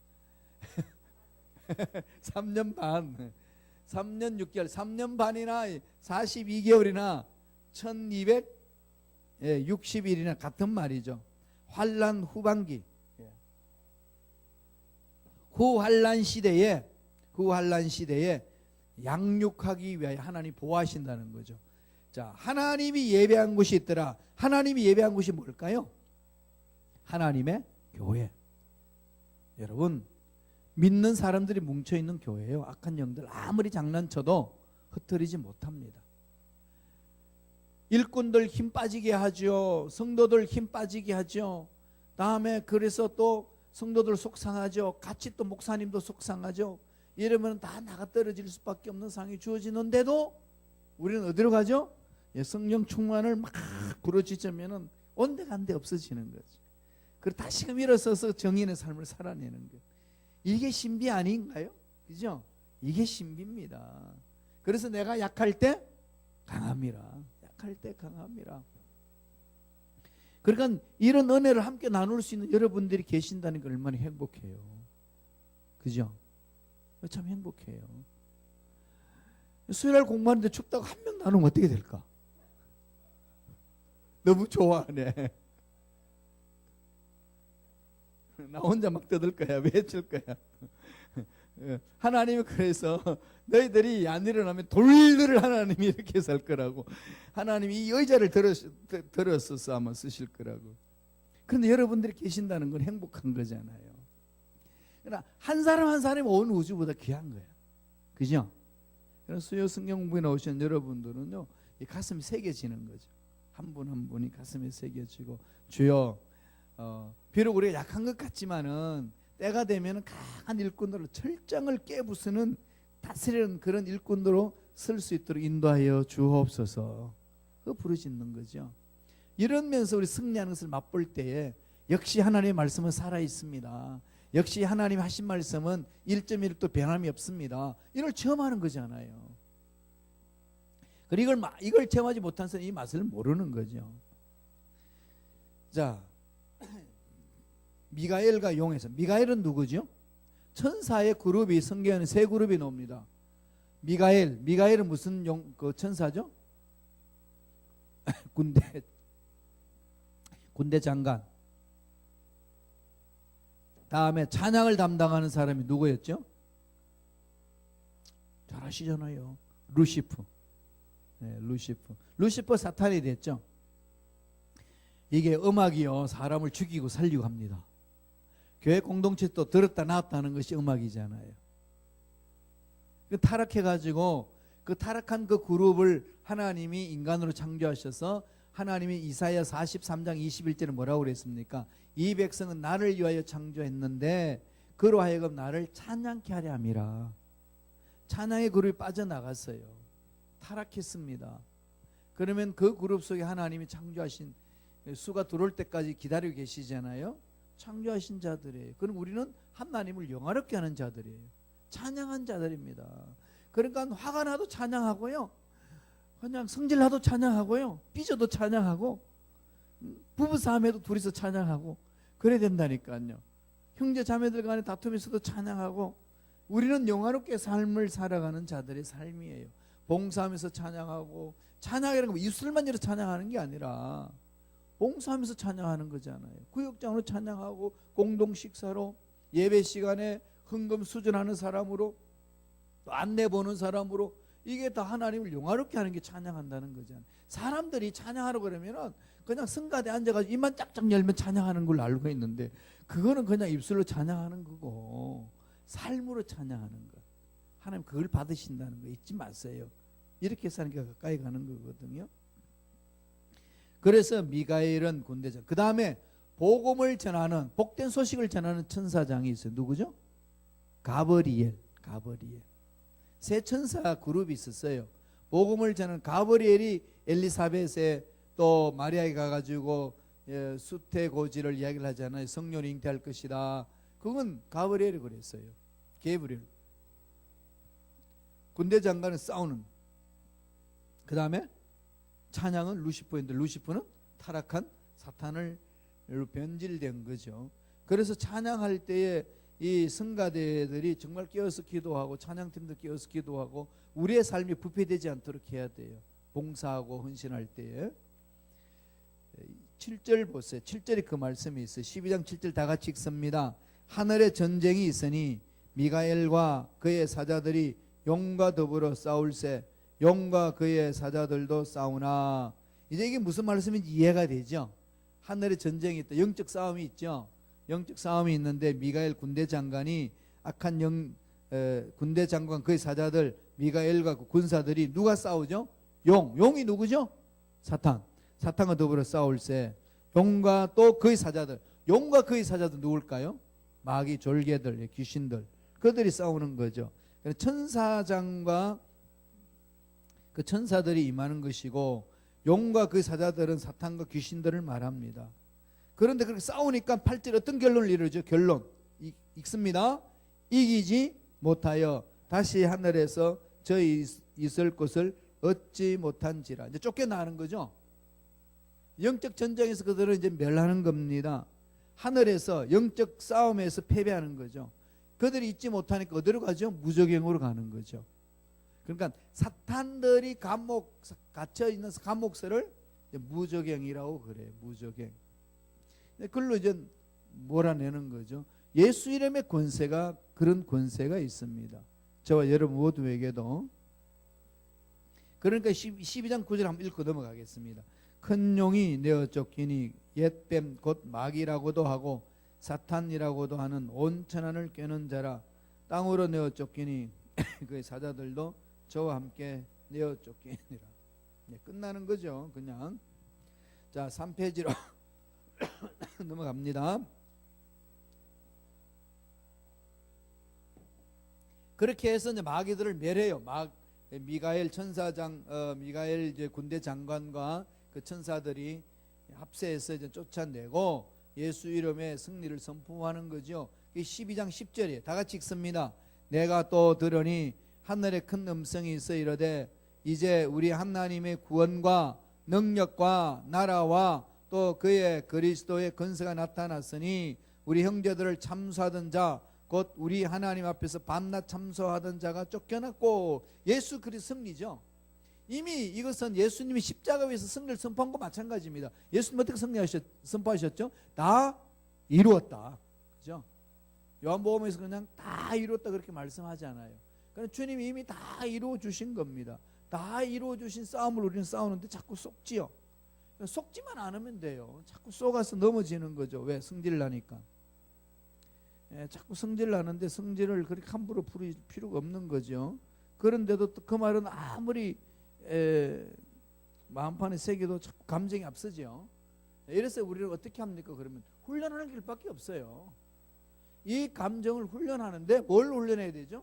3년 반. 3년 6개월. 3년 반이나 42개월이나 1260일이나 같은 말이죠. 환란 후반기. 후환란 시대에 양육하기 위하여 하나님 보호하신다는 거죠. 자, 하나님이 예배한 곳이 있더라. 하나님이 예배한 곳이 뭘까요? 하나님의 교회. 여러분, 믿는 사람들이 뭉쳐있는 교회예요. 악한 영들 아무리 장난쳐도 흩어지지 못합니다. 일꾼들 힘 빠지게 하죠. 성도들 힘 빠지게 하죠. 다음에 그래서 또 성도들 속상하죠. 같이 또 목사님도 속상하죠. 이러면 다 나가 떨어질 수밖에 없는 상황이 주어지는데도 우리는 어디로 가죠? 성령 충만을 막 부르짖으면 온데간데 없어지는 거죠. 그리고 다시금 일어서서 정인의 삶을 살아내는 거예요. 이게 신비 아닌가요? 그죠? 이게 신비입니다. 그래서 내가 약할 때 강함이라. 약할 때 강함이라. 그러니까 이런 은혜를 함께 나눌 수 있는 여러분들이 계신다는 게 얼마나 행복해요. 그죠? 참 행복해요. 수요일 공부하는데 춥다고 한 명 나누면 어떻게 될까? 너무 좋아하네. 나 혼자 막 떠들 거야. 외칠 거야. 하나님이 그래서 너희들이 안 일어나면 돌들을 하나님이 이렇게 살 거라고. 하나님이 이 의자를 들었어서 아마 쓰실 거라고. 그런데 여러분들이 계신다는 건 행복한 거잖아요. 그러나 한 사람 한 사람이 온 우주보다 귀한 거야. 그죠? 그래서 수요 성경 공부에 나오신 여러분들은요, 이 가슴이 새겨지는 거죠. 한 분 한 분이 가슴에 새겨지고, 주여, 비록 우리가 약한 것 같지만은 때가 되면 강한 일꾼으로 철장을 깨부수는 다스리는 그런 일꾼으로 쓸 수 있도록 인도하여 주옵소서. 그 부르짖는 거죠. 이러면서 우리 승리하는 것을 맛볼 때에 역시 하나님의 말씀은 살아 있습니다. 역시 하나님 하신 말씀은 1.1도 변함이 없습니다. 이걸 체험하는 거잖아요. 그리고 이걸 체험하지 못한 사람은 이 맛을 모르는 거죠. 자, 미가엘과 용에서, 미가엘은 누구죠? 천사의 그룹이 성경에는 세 그룹이 나옵니다. 미가엘은 무슨 그 천사죠? 군대 장관. 다음에 찬양을 담당하는 사람이 누구였죠? 잘 아시잖아요. 루시프. 네, 루시프 사탄이 됐죠. 이게 음악이요, 사람을 죽이고 살리고 합니다. 교회 공동체도 들었다 놨다 하는 것이 음악이잖아요. 타락해가지고 그 타락한 그 그룹을 하나님이 인간으로 창조하셔서 하나님이 이사야 43장 21절에 뭐라고 그랬습니까? 이 백성은 나를 위하여 창조했는데 그로 하여금 나를 찬양케 하려 함이라. 찬양의 그룹이 빠져나갔어요. 타락했습니다. 그러면 그 그룹 속에 하나님이 창조하신 수가 들어올 때까지 기다리고 계시잖아요. 창조하신 자들이에요. 그럼 우리는 하나님을 영화롭게 하는 자들이에요. 찬양한 자들입니다. 그러니까 화가 나도 찬양하고요, 그냥 성질나도 찬양하고요, 삐져도 찬양하고, 부부싸움에도 둘이서 찬양하고 그래야 된다니까요. 형제 자매들 간에 다툼이 있어도 찬양하고. 우리는 영화롭게 삶을 살아가는 자들의 삶이에요. 봉사하면서 찬양하고. 찬양이라는 건 입술만 열어 찬양하는 게 아니라 봉사하면서 찬양하는 거잖아요. 구역장으로 찬양하고, 공동 식사로, 예배 시간에 헌금 수준하는 사람으로, 또 안내 보는 사람으로, 이게 다 하나님을 영화롭게 하는 게 찬양한다는 거잖아요. 사람들이 찬양하라고 그러면은 그냥 성가대 앉아가지고 입만 짝짝 열면 찬양하는 걸로 알고 있는데, 그거는 그냥 입술로 찬양하는 거고 삶으로 찬양하는 것, 하나님 그걸 받으신다는 거 잊지 마세요. 이렇게 사는 게 가까이 가는 거거든요. 그래서 미가엘은 군대장. 그 다음에 복음을 전하는, 복된 소식을 전하는 천사장이 있어요. 누구죠? 가브리엘. 세 천사 그룹이 있었어요. 복음을 전하는 가브리엘이 엘리사벳에 또 마리아에 가가지고 수태고지를 이야기를 하잖아요. 성령이 잉태할 것이다. 그건 가브리엘이 그랬어요. 게브리엘. 군대 장관은 싸우는. 그 다음에 찬양은 루시퍼인데, 루시퍼는 타락한 사탄을 변질된 거죠. 그래서 찬양할 때에 이 성가대들이 정말 깨어서 기도하고 찬양팀도 깨어서 기도하고 우리의 삶이 부패되지 않도록 해야 돼요. 봉사하고 헌신할 때에. 7절 보세요. 7절에 그 말씀이 있어요. 12장 7절 다 같이 읽습니다. 하늘에 전쟁이 있으니 미가엘과 그의 사자들이 용과 더불어 싸울세 용과 그의 사자들도 싸우나. 이제 이게 무슨 말씀인지 이해가 되죠. 하늘에 전쟁이 있다. 영적 싸움이 있죠. 영적 싸움이 있는데 미가엘 군대 장관이 악한 군대 장관 그의 사자들 미가엘과 그 군사들이 누가 싸우죠? 용이 누구죠? 사탄과 더불어 싸울세 용과 또 그의 사자들. 용과 그의 사자들 누굴까요? 마귀 졸개들 귀신들 그들이 싸우는 거죠. 천사장과 그 천사들이 임하는 것이고 용과 그 사자들은 사탄과 귀신들을 말합니다. 그런데 그렇게 싸우니까 8절 어떤 결론을 이루죠? 결론 읽습니다. 이기지 못하여 다시 하늘에서 저희 있을 곳을 얻지 못한지라. 이제 쫓겨나는 거죠. 영적 전쟁에서 그들은 이제 멸하는 겁니다. 하늘에서 영적 싸움에서 패배하는 거죠. 그들이 잊지 못하니까 어디로 가죠? 무저갱으로 가는 거죠. 그러니까 사탄들이 갇혀 있는 감옥서를 무저갱이라고 그래요. 무저갱. 그걸로 이제 몰아내는 거죠. 예수 이름의 권세가 그런 권세가 있습니다. 저와 여러분 모두에게도. 그러니까 12장 9절 한번 읽고 넘어가겠습니다. 큰 용이 내어 쫓기니 옛뱀 곧 마귀라고도 하고 사탄이라고도 하는 온 천하를 꿰는 자라. 땅으로 내어 쫓기니 그의 사자들도 저와 함께 내어 쫓기니라. 끝나는 거죠. 그냥. 자 3페이지로 넘어갑니다. 그렇게 해서 이제 마귀들을 멸해요. 미가엘 천사장, 미가엘 이제 군대 장관과 그 천사들이 합세해서 이제 쫓아내고 예수 이름의 승리를 선포하는 거죠. 12장 10절이에요. 다 같이 읽습니다. 내가 또 들으니 하늘에 큰 음성이 있어 이르되 이제 우리 하나님의 구원과 능력과 나라와 또 그의 그리스도의 권세가 나타났으니 우리 형제들을 참수하던 자 곧 우리 하나님 앞에서 밤낮 참수하던 자가 쫓겨났고. 예수 그리스도 승리죠. 이미 이것은 예수님이 십자가 위에서 승리를 선포한 거 마찬가지입니다. 예수님 어떻게 선포하셨죠? 다 이루었다. 그죠? 요한복음에서 그냥 다 이루었다 그렇게 말씀하지 않아요. 그러니까 주님이 이미 다 이루어 주신 겁니다. 다 이루어 주신 싸움을 우리는 싸우는데 자꾸 속지요. 속지만 않으면 돼요. 자꾸 쏘가서 넘어지는 거죠. 왜? 승질 나니까. 자꾸 성질 나는데 성질을 그렇게 함부로 부릴 필요가 없는 거죠. 그런데도 또 그 말은 아무리 마음판에 새겨도 자꾸 감정이 앞서죠. 이래서 우리는 어떻게 합니까? 그러면 훈련하는 길밖에 없어요. 이 감정을 훈련하는데 뭘 훈련해야 되죠?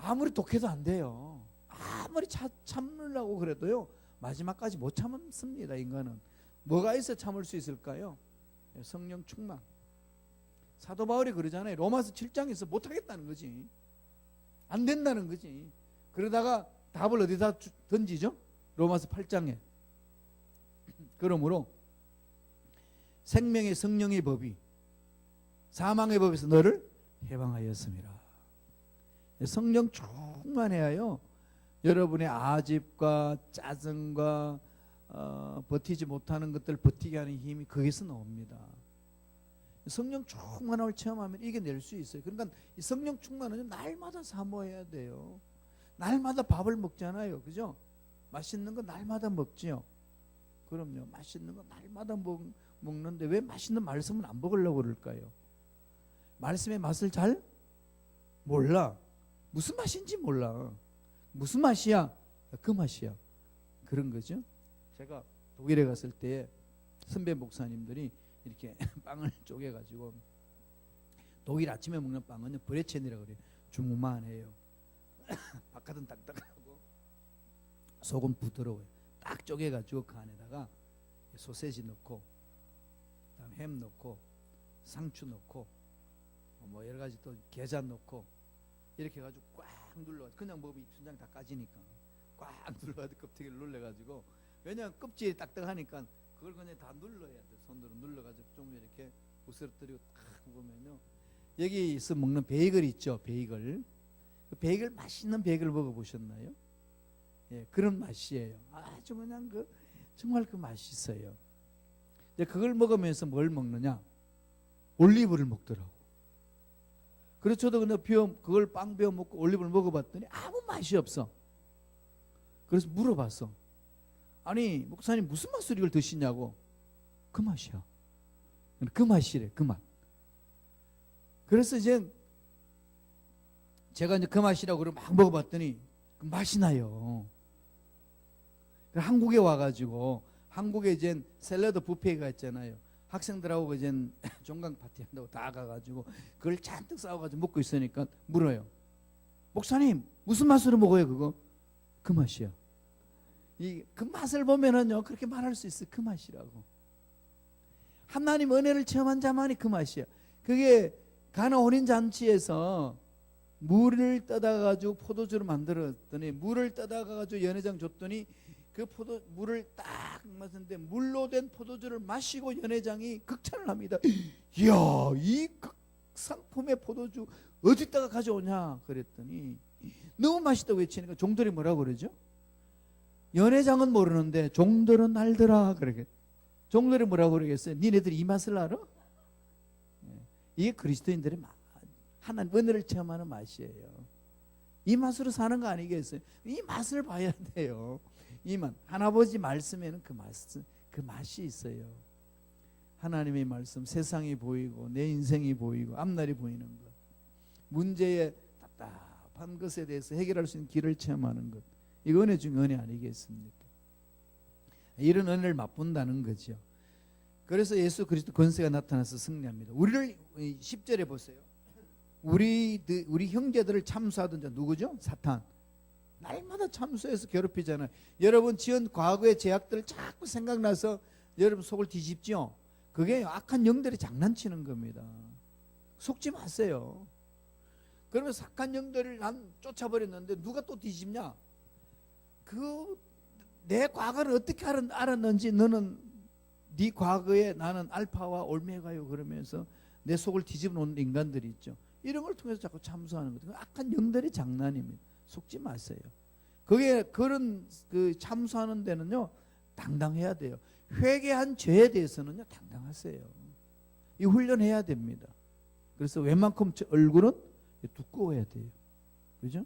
아무리 독해도 안 돼요. 아무리 참으려고 그래도요 마지막까지 못 참습니다. 인간은. 뭐가 있어 참을 수 있을까요? 성령 충만. 사도 바울이 그러잖아요. 로마서 7장에서 못하겠다는 거지. 안 된다는 거지. 그러다가 답을 어디다 던지죠? 로마서 8장에. 그러므로 생명의 성령의 법이 사망의 법에서 너를 해방하였습니다. 성령 충만해야요 여러분의 아집과 짜증과 버티지 못하는 것들 버티게 하는 힘이 거기서 나옵니다. 성령 충만함을 체험하면 이겨낼 수 있어요. 그러니까 이 성령 충만은 날마다 사모해야 돼요. 날마다 밥을 먹잖아요. 그죠? 맛있는 거 날마다 먹지요. 그럼요. 맛있는 거 날마다 먹는데 왜 맛있는 말씀은 안 먹으려고 그럴까요? 말씀의 맛을 잘 몰라. 무슨 맛인지 몰라. 무슨 맛이야? 그 맛이야. 그런 거죠. 제가 독일에 갔을 때 선배 목사님들이 이렇게 빵을 쪼개가지고 독일 아침에 먹는 빵은 브레첸이라고 그래요. 주무만해요. 바깥은 딱딱하고 속은 부드러워요. 딱 쪼개가지고 그 안에다가 소세지 넣고 그다음 햄 넣고 상추 넣고 뭐 여러 가지 또 게자 넣고 이렇게 해가지고 꽉 눌러. 그냥 먹으면 입천장 다 까지니까 꽉 눌러가지고 껍데기를 눌러가지고. 왜냐하면 껍질이 딱딱하니까 그걸 그냥 다 눌러야 돼. 손으로 눌러가지고 좀 이렇게 부스러뜨리고 탁 보면요. 여기서 먹는 베이글 있죠. 베이글. 그 베이글 맛있는 베이글 먹어보셨나요? 예, 그런 맛이에요. 아주 그냥 정말 그 맛있어요. 이제 그걸 먹으면서 뭘 먹느냐? 올리브를 먹더라고. 그래서 저도 근데 그걸 빵 베어 먹고 올리브를 먹어봤더니 아무 맛이 없어. 그래서 물어봤어. 아니 목사님 무슨 맛으로 이걸 드시냐고. 그 맛이야. 그 맛이래. 그 맛. 그래서 이제 제가 이제 그 맛이라고 그러고 막 먹어봤더니 그 맛이 나요. 한국에 와가지고 한국에 이제 샐러드 뷔페가 있잖아요. 학생들하고 이제 종강 파티 한다고 다 가가지고 그걸 잔뜩 싸워가지고 먹고 있으니까 물어요. 목사님 무슨 맛으로 먹어요 그거? 그 맛이야. 그 맛을 보면은요 그렇게 말할 수 있어요. 그 맛이라고. 하나님 은혜를 체험한 자만이 그 맛이야. 그게 가나 혼인 잔치에서 물을 떠다가 가지고 포도주를 만들었더니 물을 떠다가 가지고 연회장 줬더니 그 물을 딱 마셨는데 물로 된 포도주를 마시고 연회장이 극찬을 합니다. 이야 이 상품의 포도주 어디다가 가져오냐 그랬더니 너무 맛있다고 외치니까 종들이 뭐라고 그러죠? 연회장은 모르는데 종들은 알더라 그러게. 종들이 뭐라고 그러겠어요? 니네들이 이 맛을 알아? 이게 그리스도인들의 하나님 은혜를 체험하는 맛이에요. 이 맛으로 사는 거 아니겠어요? 이 맛을 봐야 돼요. 이 맛. 하나버지 말씀에는 그 맛이 있어요. 하나님의 말씀, 세상이 보이고 내 인생이 보이고 앞날이 보이는 것. 문제의 답답한 것에 대해서 해결할 수 있는 길을 체험하는 것. 이거 은혜 중에 은혜 아니겠습니까? 이런 은혜를 맛본다는 거죠. 그래서 예수 그리스도 권세가 나타나서 승리합니다. 우리를 10절에 보세요. 우리 형제들을 참수하던 자 누구죠? 사탄. 날마다 참수해서 괴롭히잖아요. 여러분 지은 과거의 죄악들 자꾸 생각나서 여러분 속을 뒤집죠. 그게 악한 영들이 장난치는 겁니다. 속지 마세요. 그러면 악한 영들을 난 쫓아버렸는데 누가 또 뒤집냐? 내 과거를 어떻게 알았는지 너는 네 과거에 나는 알파와 올메가요 그러면서 내 속을 뒤집어 놓는 인간들이 있죠. 이런 걸 통해서 자꾸 참수하는 거죠. 악한 영들의 장난입니다. 속지 마세요. 그런 참수하는 데는요 당당해야 돼요. 회개한 죄에 대해서는요 당당하세요. 이 훈련해야 됩니다. 그래서 웬만큼 얼굴은 두꺼워야 돼요. 그죠?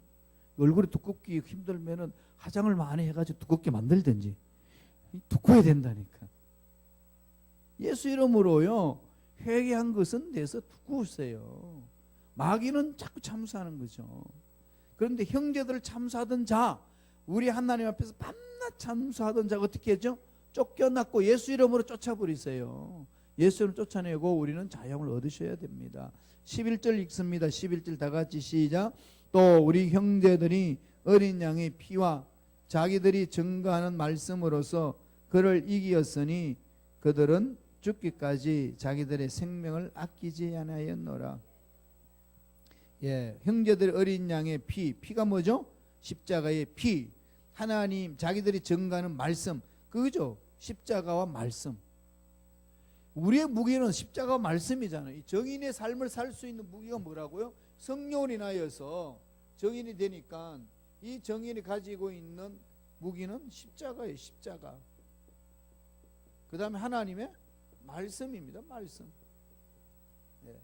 얼굴이 두껍기 힘들면은 화장을 많이 해가지고 두껍게 만들든지 두꺼워야 된다니까. 예수 이름으로요 회개한 것은 내서 두꺼우세요. 마귀는 자꾸 참수하는 거죠. 그런데 형제들을 참수하던 자, 우리 하나님 앞에서 밤낮 참수하던 자가 어떻게 했죠? 쫓겨났고 예수 이름으로 쫓아버리세요. 예수 이름으로 쫓아내고 우리는 자영을 얻으셔야 됩니다. 11절 읽습니다. 11절 다 같이 시작. 또 우리 형제들이 어린 양의 피와 자기들이 증거하는 말씀으로서 그를 이기었으니 그들은 죽기까지 자기들의 생명을 아끼지 아니하였노라. 예, 형제들 어린 양의 피가 뭐죠? 십자가의 피. 하나님 자기들이 증거하는 말씀. 그죠? 십자가와 말씀. 우리의 무기는 십자가와 말씀이잖아요. 이 정인의 삶을 살 수 있는 무기가 뭐라고요? 성령을 인하여서 정인이 되니까 이 정인이 가지고 있는 무기는 십자가예요. 십자가. 그 다음에 하나님의 말씀입니다. 말씀. 예.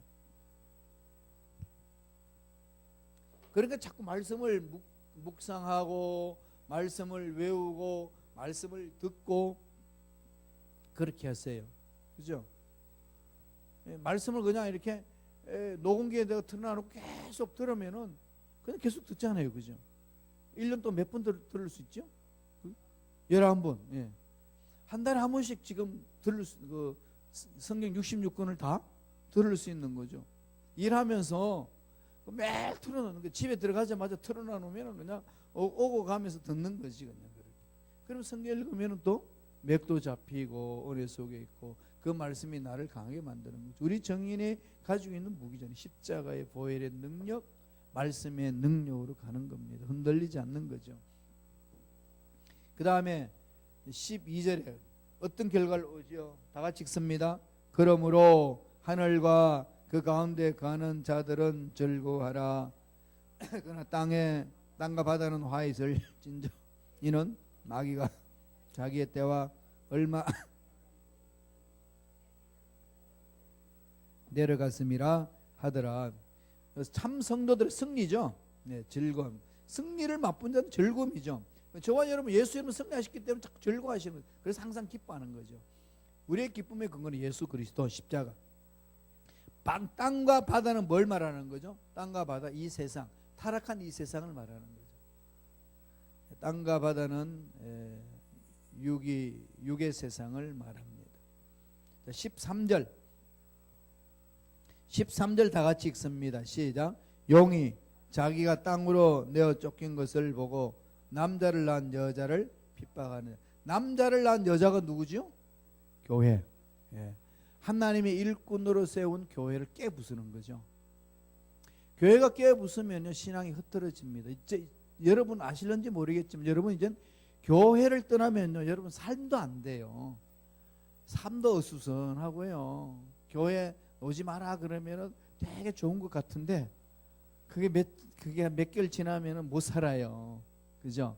그러니까 자꾸 말씀을 묵상하고 말씀을 외우고 말씀을 듣고 그렇게 하세요. 그죠? 예, 말씀을 그냥 이렇게 녹음기에다가 틀어놓고 계속 들으면은 그냥 계속 듣잖아요. 그죠? 1년 동안 몇 번 들을 수 있죠? 11번. 예. 한 달에 한 번씩 지금 성경 66권을 다 들을 수 있는 거죠. 일하면서 매일 틀어놓는 거. 집에 들어가자마자 틀어놓으면 그냥 오고 가면서 듣는 거지. 그냥 그렇게. 그럼 성경 읽으면 또 맥도 잡히고 은혜 속에 있고 그 말씀이 나를 강하게 만드는 거죠. 우리 정인이 가지고 있는 무기잖아요. 십자가의 보혈의 능력, 말씀의 능력으로 가는 겁니다. 흔들리지 않는 거죠. 그 다음에 12절에 어떤 결과를 오지요? 다 같이 읽습니다. 그러므로 하늘과 그 가운데 거하는 자들은 즐거워하라. 그러나 땅과 바다는 화이슬 진저 이는 마귀가 자기의 때와 얼마 내려갔음이라 하더라. 그래서 참 성도들의 승리죠. 네, 즐거움. 승리를 맛본 자는 즐거움이죠. 저와 여러분 예수 이름으로 승리하셨기 때문에 자꾸 즐거워하시는 거죠. 그래서 항상 기뻐하는 거죠. 우리의 기쁨의 근거는 예수 그리스도 십자가. 땅과 바다는 뭘 말하는 거죠? 땅과 바다, 이 세상, 타락한 이 세상을 말하는 거죠. 땅과 바다는 육의 세상을 말합니다. 13절 다 같이 읽습니다. 시작. 용이 자기가 땅으로 내어 쫓긴 것을 보고 남자를 낳은 여자를 핍박하는. 남자를 낳은 여자가 누구죠? 교회. 예. 하나님의 일꾼으로 세운 교회를 깨부수는 거죠. 교회가 깨부수면요 신앙이 흐트러집니다. 이제 여러분 아실런지 모르겠지만 여러분 이제 교회를 떠나면요 여러분 삶도 안 돼요. 삶도 어수선하고요. 교회 오지 마라 그러면은 되게 좋은 것 같은데 그게 몇 개월 지나면은 못 살아요. 그죠?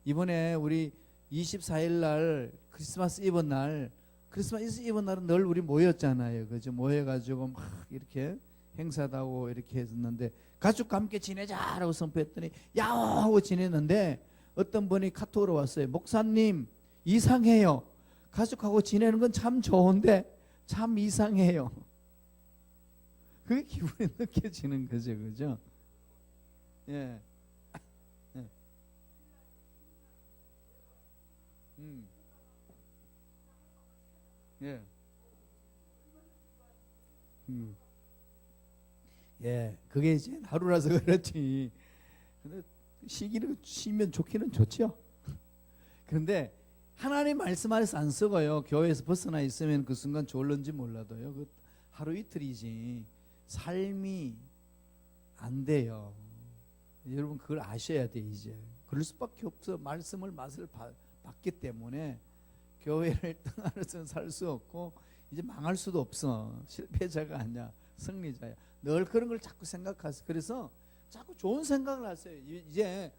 이번에 우리 24일 날 크리스마스 이브 날은 늘 우리 모였잖아요. 그죠? 모여가지고 막 이렇게 행사도 하고 이렇게 했었는데 가족과 함께 지내자라고 선포했더니 야호 하고 지냈는데 어떤 분이 카톡으로 왔어요. 목사님 이상해요. 가족하고 지내는 건 참 좋은데 참 이상해요. 그게 기분이 느껴지는 거죠. 그죠? 예. 예. 예. 그게 이제 하루라서 그렇지. 근데 시기는 쉬면 좋기는 좋죠. 그런데 하나님 말씀 안에서 안 썩어요. 교회에서 벗어나 있으면 그 순간 졸는지 몰라도요. 그 하루 이틀이지 삶이 안 돼요. 여러분 그걸 아셔야 돼. 이제 그럴 수밖에 없어. 말씀을 맛을 봤기 때문에 교회를 떠나서는 살 수 없고 이제 망할 수도 없어. 실패자가 아니야, 승리자야. 늘 그런 걸 자꾸 생각하세요. 그래서 자꾸 좋은 생각을 하세요. 이제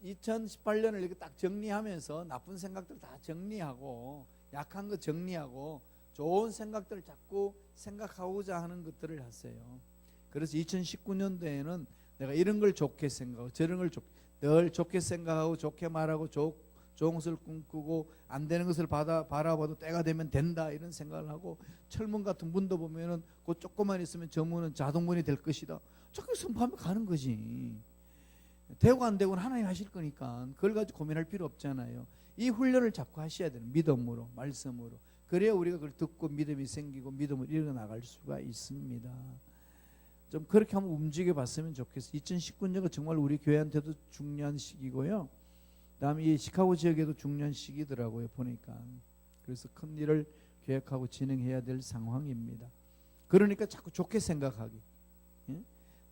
2018년을 이렇게 딱 정리하면서 나쁜 생각들 다 정리하고 약한 거 정리하고 좋은 생각들을 자꾸 생각하고자 하는 것들을 하세요. 그래서 2019년도에는 내가 이런 걸 좋게 생각하고 저런 걸 늘 좋게 생각하고 좋게 말하고 좋은 것을 꿈꾸고 안 되는 것을 바라봐도 때가 되면 된다 이런 생각을 하고 철문 같은 문도 보면은 그 조금만 있으면 저 문은 자동문이 될 것이다. 자꾸 선포하면 가는 거지. 되고 안 되고는 하나님 하실 거니까 그걸 가지고 고민할 필요 없잖아요. 이 훈련을 자꾸 하셔야 돼요. 믿음으로, 말씀으로. 그래야 우리가 그걸 듣고 믿음이 생기고 믿음으로 일어나갈 수가 있습니다. 좀 그렇게 한번 움직여 봤으면 좋겠어요. 2019년은 정말 우리 교회한테도 중요한 시기고요. 다음에 이 시카고 지역에도 중요한 시기더라고요. 보니까. 그래서 큰 일을 계획하고 진행해야 될 상황입니다. 그러니까 자꾸 좋게 생각하기. 예?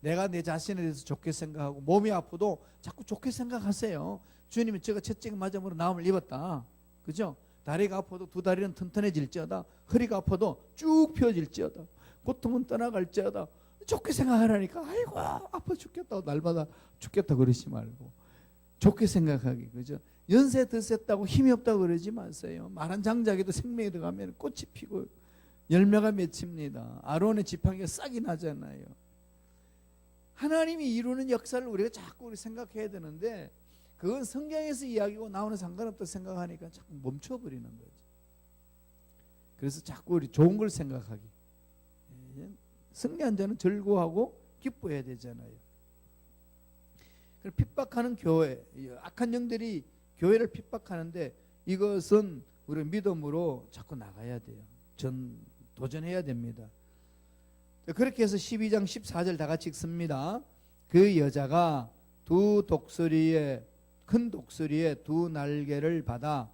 내가 내 자신에 대해서 좋게 생각하고 몸이 아프도 자꾸 좋게 생각하세요. 주님이 제가 채찍 맞음으로 나음을 입었다. 그죠? 다리가 아파도 두 다리는 튼튼해질지어다. 허리가 아파도 쭉 펴질지어다. 고통은 떠나갈지어다. 좋게 생각하라니까. 아이고 아파 죽겠다. 날마다 죽겠다 그러지 말고 좋게 생각하기. 그죠? 연세 드셌다고 힘이 없다고 그러지 마세요. 마른 장작에도 생명이 들어가면 꽃이 피고 열매가 맺힙니다. 아론의 지팡이가 싹이 나잖아요. 하나님이 이루는 역사를 우리가 자꾸 우리 생각해야 되는데 그건 성경에서 이야기고 나오는 상관없다 생각하니까 자꾸 멈춰버리는 거죠. 그래서 자꾸 우리 좋은 걸 생각하기. 승리한 자는 즐거워하고 기뻐해야 되잖아요. 핍박하는 교회, 악한 영들이 교회를 핍박하는데 이것은 우리 믿음으로 자꾸 나가야 돼요. 도전해야 됩니다. 그렇게 해서 12장 14절 다 같이 읽습니다. 그 여자가 큰 독수리의 두 날개를 받아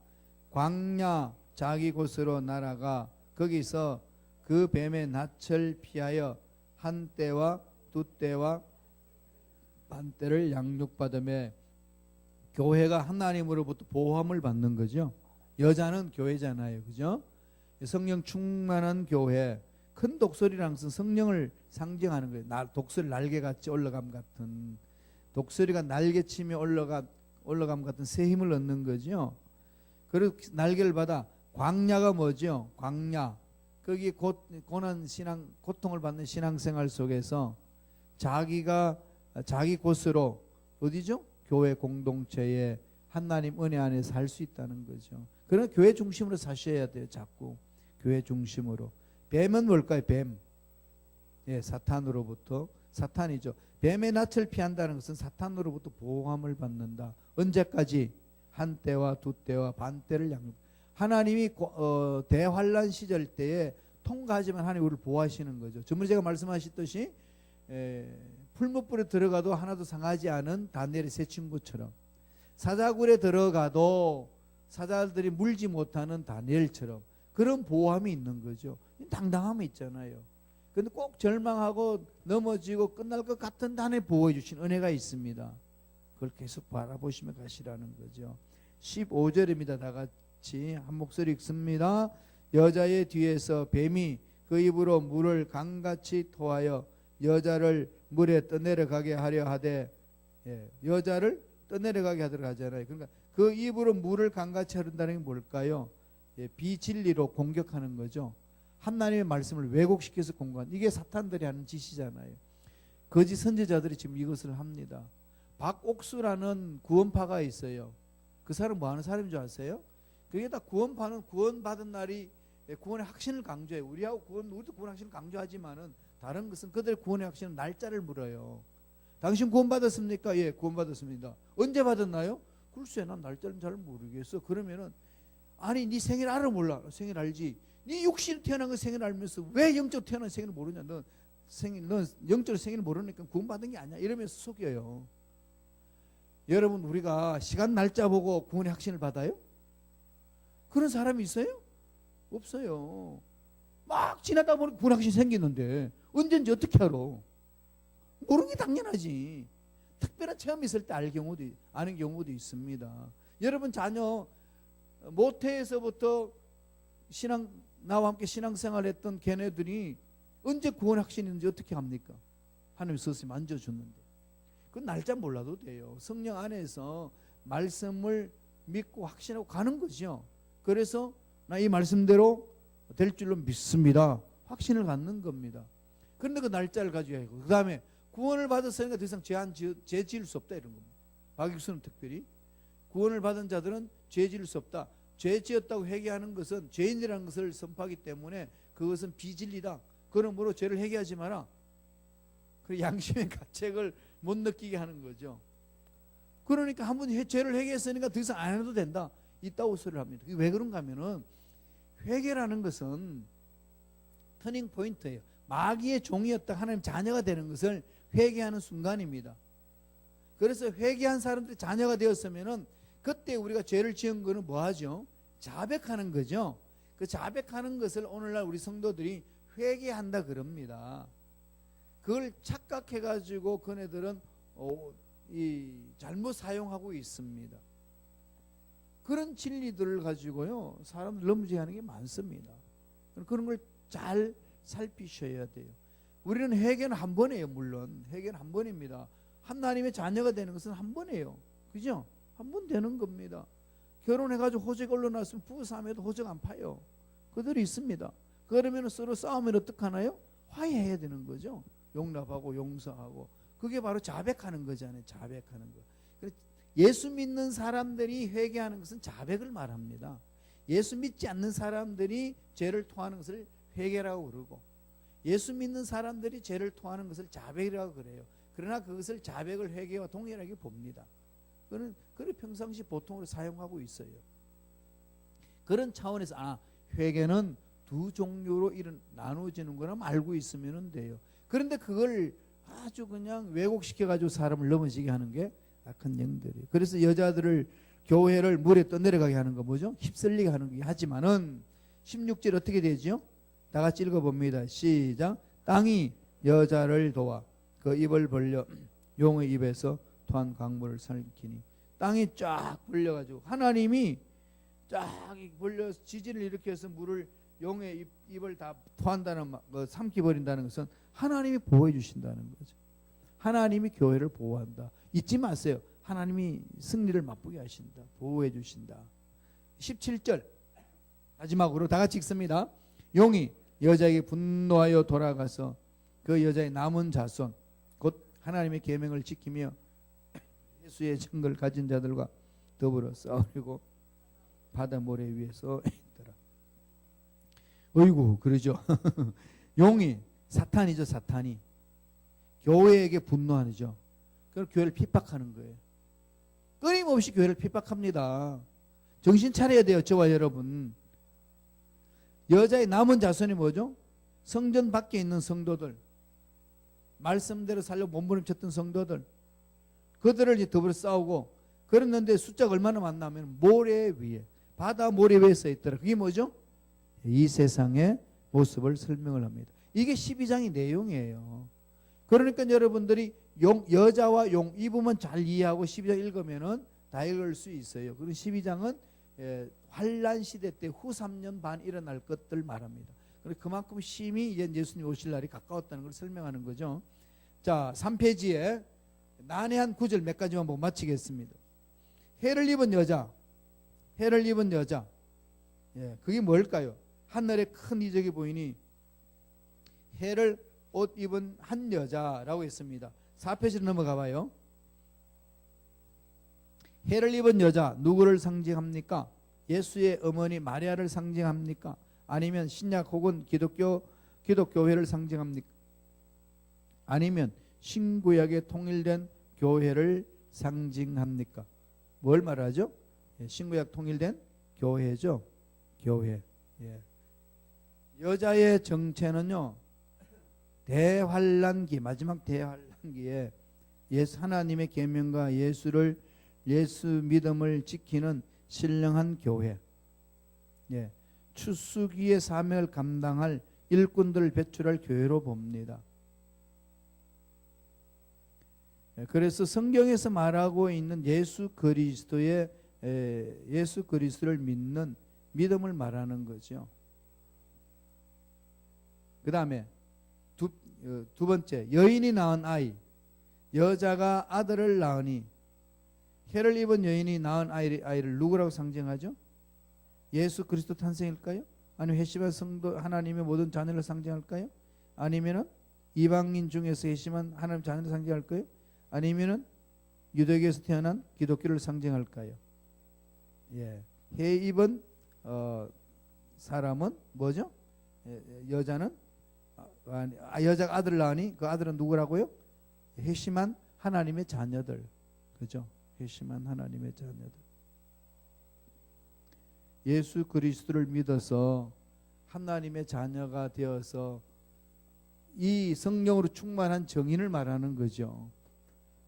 광야 자기 곳으로 날아가 거기서 그 뱀의 낯을 피하여 한 때와 두 때와 반 때를 양육받으며 교회가 하나님으로부터 보호함을 받는 거죠. 여자는 교회잖아요. 그죠? 성령 충만한 교회. 큰 독수리라는 것은 성령을 상징하는 거예요. 독수리 날개같이 올라감 같은, 독수리가 날개치며 올라감 같은 새 힘을 얻는 거죠. 그리고 날개를 받아 광야가 뭐죠? 광야. 거기 고난 신앙, 고통을 받는 신앙생활 속에서 자기 곳으로 어디죠? 교회 공동체에 하나님 은혜 안에 살 수 있다는 거죠. 그러나 교회 중심으로 사셔야 돼요. 자꾸 교회 중심으로. 뱀은 뭘까요? 뱀. 예, 사탄으로부터. 사탄이죠. 뱀의 낯을 피한다는 것은 사탄으로부터 보호함을 받는다. 언제까지? 한 때와 두 때와 반 때를 양육. 하나님이 대환란 시절 때에 통과하지만 하나님 우리를 보호하시는 거죠. 전번에 제가 말씀하셨듯이 풀무불에 들어가도 하나도 상하지 않은 다니엘의 세 친구처럼, 사자굴에 들어가도 사자들이 물지 못하는 다니엘처럼 그런 보호함이 있는 거죠. 당당함이 있잖아요. 그런데 꼭 절망하고 넘어지고 끝날 것 같은 단에 보호해 주신 은혜가 있습니다. 그걸 계속 바라보시며 가시라는 거죠. 15절입니다. 다 같이 한 목소리 읽습니다. 여자의 뒤에서 뱀이 그 입으로 물을 강같이 토하여 여자를 물에 떠내려가게 하려 하되, 여자를 떠내려가게 하도록 하잖아요. 그러니까 그 입으로 물을 강같이 하른다는 게 뭘까요? 비진리로 공격하는 거죠. 하나님의 말씀을 왜곡시켜서 공격하는, 이게 사탄들이 하는 짓이잖아요. 거짓 선지자들이 지금 이것을 합니다. 박옥수라는 구원파가 있어요. 그 사람 뭐 하는 사람인 줄 아세요? 그게 다 구원받은 날이 구원의 확신을 강조해요. 우리도 구원의 확신을 강조하지만은 다른 것은 그들의 구원의 확신은 날짜를 물어요. 당신 구원받았습니까? 예, 구원받았습니다. 언제 받았나요? 글쎄, 난 날짜는 잘 모르겠어. 그러면은, 아니, 네 생일 알아 몰라? 생일 알지. 네 육신 태어난 거 생일 알면서 왜 영적 태어난 생일을 모르냐? 넌 영적 생일을 모르니까 구원받은 게 아니야. 이러면서 속여요. 여러분, 우리가 시간 날짜 보고 구원의 확신을 받아요? 그런 사람이 있어요? 없어요. 막 지나다 보니 구원 확신이 생기는데 언제인지 어떻게 알아? 모르는 게 당연하지. 특별한 체험이 있을 때 아는 경우도 있습니다. 여러분 자녀 모태에서부터 나와 함께 신앙생활했던 걔네들이 언제 구원 확신이 있는지 어떻게 합니까? 하나님 스스로 만져줬는데. 그 날짜 몰라도 돼요. 성령 안에서 말씀을 믿고 확신하고 가는 거죠. 그래서 나 이 말씀대로 될 줄로 믿습니다. 확신을 갖는 겁니다. 그런데 그 날짜를 가지고 해요. 그 다음에 구원을 받았으니까 더 이상 죄 지을 수 없다 이런 겁니다. 박익수는 특별히 구원을 받은 자들은 죄 지을 수 없다. 죄 지었다고 회개하는 것은 죄인이라는 것을 선포하기 때문에 그것은 비진리다. 그러므로 죄를 회개하지 마라. 그 양심의 가책을 못 느끼게 하는 거죠. 그러니까 한 번 죄를 회개했으니까 더 이상 안 해도 된다. 이따구 소리를 합니다. 왜 그런가 하면은 회개라는 것은 터닝 포인트예요. 마귀의 종이었다 하나님 자녀가 되는 것을 회개하는 순간입니다. 그래서 회개한 사람들이 자녀가 되었으면은 그때 우리가 죄를 지은 거는 뭐 하죠? 자백하는 거죠. 그 자백하는 것을 오늘날 우리 성도들이 회개한다 그럽니다. 그걸 착각해 가지고 그네들은 잘못 사용하고 있습니다. 그런 진리들을 가지고요 사람들 넘어지게 게 많습니다. 그런 걸 잘 살피셔야 돼요. 우리는 회개는 한 번이에요. 물론 회개는 한 번입니다. 하나님의 자녀가 되는 것은 한 번이에요. 그죠? 한 번 되는 겁니다. 결혼해가지고 호적 올려놨으면 부부싸움에도 호적 안 파요. 그들이 있습니다. 그러면 서로 싸우면 어떡하나요? 화해해야 되는 거죠. 용납하고 용서하고. 그게 바로 자백하는 거잖아요. 자백하는 거. 예수 믿는 사람들이 회개하는 것은 자백을 말합니다. 예수 믿지 않는 사람들이 죄를 토하는 것을 회개라고 그러고, 예수 믿는 사람들이 죄를 토하는 것을 자백이라고 그래요. 그러나 그것을 자백을 회개와 동일하게 봅니다. 그는 평상시 보통으로 사용하고 있어요. 그런 차원에서 회개는 두 종류로 나누어지는 거나 알고 있으면 돼요. 그런데 그걸 아주 그냥 왜곡시켜가지고 사람을 넘어지게 하는 게 악한 영들이에요. 그래서 여자들을 교회를 물에 떠내려가게 하는 거 뭐죠? 휩쓸리게 하는 게 하지만은 16절 어떻게 되죠? 다 같이 읽어봅니다. 시작. 땅이 여자를 도와 그 입을 벌려 용의 입에서 토한 강물을 삼키니. 땅이 쫙 불려가지고 하나님이 쫙 벌려 지진을 일으켜서 물을 용의 입을 다 토한다는 삼키버린다는 것은 하나님이 보호해 주신다는 거죠. 하나님이 교회를 보호한다. 잊지 마세요. 하나님이 승리를 맛보게 하신다. 보호해 주신다. 17절 마지막으로 다 같이 읽습니다. 용이 여자에게 분노하여 돌아가서 그 여자의 남은 자손 곧 하나님의 계명을 지키며 예수의 증거를 가진 자들과 더불어 싸우려고 바다 모래 위에서 있더라. 어이구 그러죠. 용이 사탄이죠. 사탄이 교회에게 분노하죠. 그걸 교회를 핍박하는 거예요. 끊임없이 교회를 핍박합니다. 정신 차려야 돼요. 저와 여러분. 여자의 남은 자손이 뭐죠? 성전 밖에 있는 성도들, 말씀대로 살려고 몸부림쳤던 성도들, 그들을 이제 더불어 싸우고 그랬는데 숫자가 얼마나 많나면 모래 위에, 바다 모래 위에 써 있더라. 그게 뭐죠? 이 세상의 모습을 설명을 합니다. 이게 12장의 내용이에요. 그러니까 여러분들이 여자와 용 이 부분 잘 이해하고 12장 읽으면은 다 읽을 수 있어요. 그리고 12장은 환란 시대 때 후 3년 반 일어날 것들 말합니다. 그만큼 심히 이제 예수님 오실 날이 가까웠다는 걸 설명하는 거죠. 자, 3페이지에 난해한 구절 몇 가지만 보고 마치겠습니다. 해를 입은 여자, 해를 입은 여자. 예, 그게 뭘까요? 하늘에 큰 이적이 보이니 해를 옷 입은 한 여자라고 했습니다. 4페이지로 넘어가 봐요. 해를 입은 여자 누구를 상징합니까? 예수의 어머니 마리아를 상징합니까? 아니면 신약 혹은 기독교회를 상징합니까? 아니면 신구약에 통일된 교회를 상징합니까? 뭘 말하죠? 신구약 통일된 교회죠. 교회. 예. 여자의 정체는요, 대환란기, 마지막 대환란기에 하나님의 계명과 예수 믿음을 지키는 신령한 교회, 예, 추수기의 사명을 감당할 일꾼들을 배출할 교회로 봅니다. 예, 그래서 성경에서 말하고 있는 예수 그리스도를 믿는 믿음을 말하는 거죠. 그 다음에 두 번째, 여인이 낳은 아이, 여자가 아들을 낳으니, 해를 입은 여인이 낳은 아이를 누구라고 상징하죠? 예수 그리스도 탄생일까요? 아니면 회심한 성도 하나님의 모든 자녀를 상징할까요? 아니면은 이방인 중에서 회심한 하나님 자녀를 상징할까요? 아니면은 유대교에서 태어난 기독교를 상징할까요? 예, 해 입은 사람은 뭐죠? 여자는 여자가 아들을 낳으니 그 아들은 누구라고요? 회심한 하나님의 자녀들, 그죠? 회심한 하나님의 자녀들. 예수 그리스도를 믿어서 하나님의 자녀가 되어서 이 성령으로 충만한 정인을 말하는 거죠.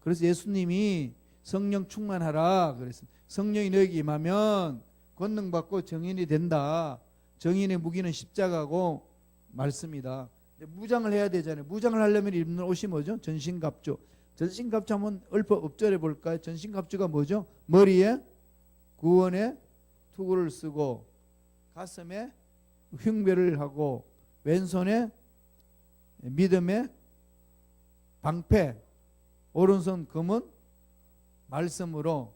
그래서 예수님이 성령 충만하라 그랬습니다. 성령이 너에게 임하면 권능 받고 정인이 된다. 정인의 무기는 십자가고 말씀이다. 무장을 해야 되잖아요. 무장을 하려면 입는 옷이 뭐죠? 전신갑주. 전신갑주 하면 엎절해 볼까요? 전신갑주가 뭐죠? 머리에 구원의 투구를 쓰고 가슴에 흉배를 하고 왼손에 믿음의 방패, 오른손 검은 말씀으로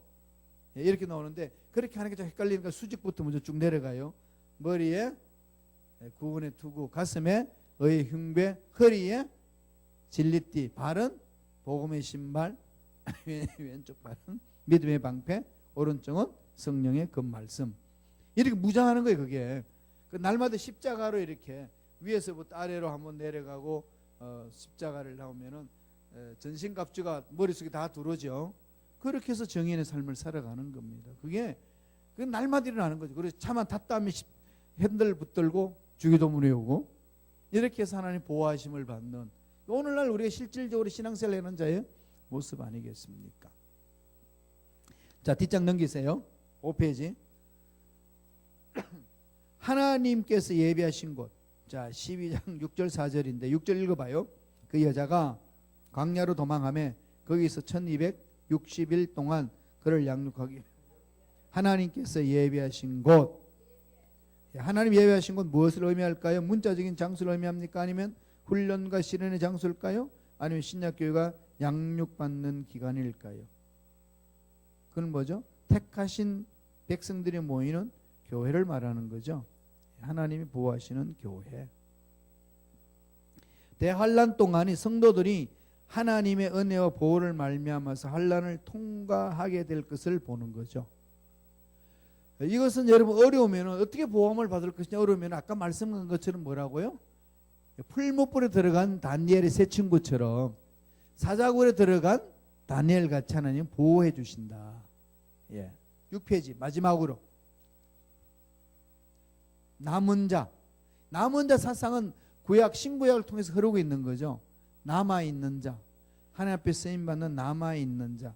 이렇게 나오는데, 그렇게 하는 게 좀 헷갈리니까 수직부터 먼저 쭉 내려가요. 머리에 구원의 투구, 가슴에 의의 흉배, 허리에 진리띠, 발은 복음의 신발, 왼쪽 발은 믿음의 방패, 오른쪽은 성령의 그 말씀. 이렇게 무장하는 거예요. 그게 그 날마다 십자가로 이렇게 위에서부터 아래로 한번 내려가고 십자가를 나오면은 전신갑주가 머릿속에 다 들어오죠. 그렇게 해서 정인의 삶을 살아가는 겁니다. 그게 날마다 일어나는 거죠. 그래서 차만 탔다 하면 핸들 붙들고 주기도문에 오고, 이렇게 해서 하나님 보호하심을 받는, 오늘날 우리가 실질적으로 신앙생활 하는 자의 모습 아니겠습니까? 자, 뒷장 넘기세요. 5페이지. 하나님께서 예비하신 곳. 자, 12장 6절 4절인데 6절 읽어봐요. 그 여자가 광야로 도망하며 거기서 1260일 동안 그를 양육하기 하나님께서 예비하신 곳. 하나님 예비하신 곳 무엇을 의미할까요? 문자적인 장소를 의미합니까? 아니면 훈련과 실현의 장소일까요? 아니면 신약교회가 양육받는 기관일까요? 그건 뭐죠? 택하신 백성들이 모이는 교회를 말하는 거죠. 하나님이 보호하시는 교회. 대환란 동안이 성도들이 하나님의 은혜와 보호를 말미암아서 환란을 통과하게 될 것을 보는 거죠. 이것은 여러분 어려우면 어떻게 보험을 받을 것이냐. 어려우면 아까 말씀한 것처럼 뭐라고요? 풀무불에 들어간 다니엘의 세 친구처럼 사자굴에 들어간 다니엘 같이 하나님 보호해 주신다. 6페이지 마지막으로 남은 자. 남은 자 사상은 구약 신구약을 통해서 흐르고 있는 거죠. 남아있는 자, 하나님 앞에 쓰임받는 남아있는 자.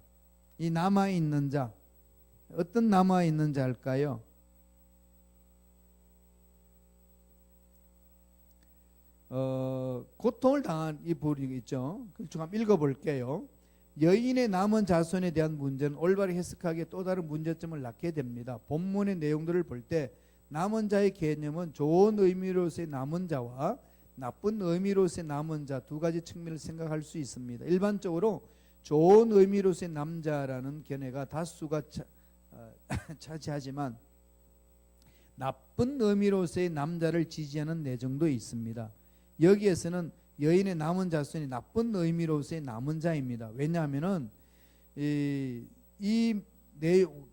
이 남아있는 자, 어떤 남아있는 자일까요? 고통을 당한 이 부분이 있죠. 그걸 한번 읽어볼게요. 여인의 남은 자손에 대한 문제는 올바르게 해석하기에 또 다른 문제점을 낳게 됩니다. 본문의 내용들을 볼 때 남은 자의 개념은 좋은 의미로서의 남은 자와 나쁜 의미로서의 남은 자 두 가지 측면을 생각할 수 있습니다. 일반적으로 좋은 의미로서의 남자라는 견해가 다수가 차지하지만 나쁜 의미로서의 남자를 지지하는 내정도 있습니다. 여기에서는 여인의 남은 자손이 나쁜 의미로서의 남은 자입니다. 왜냐하면은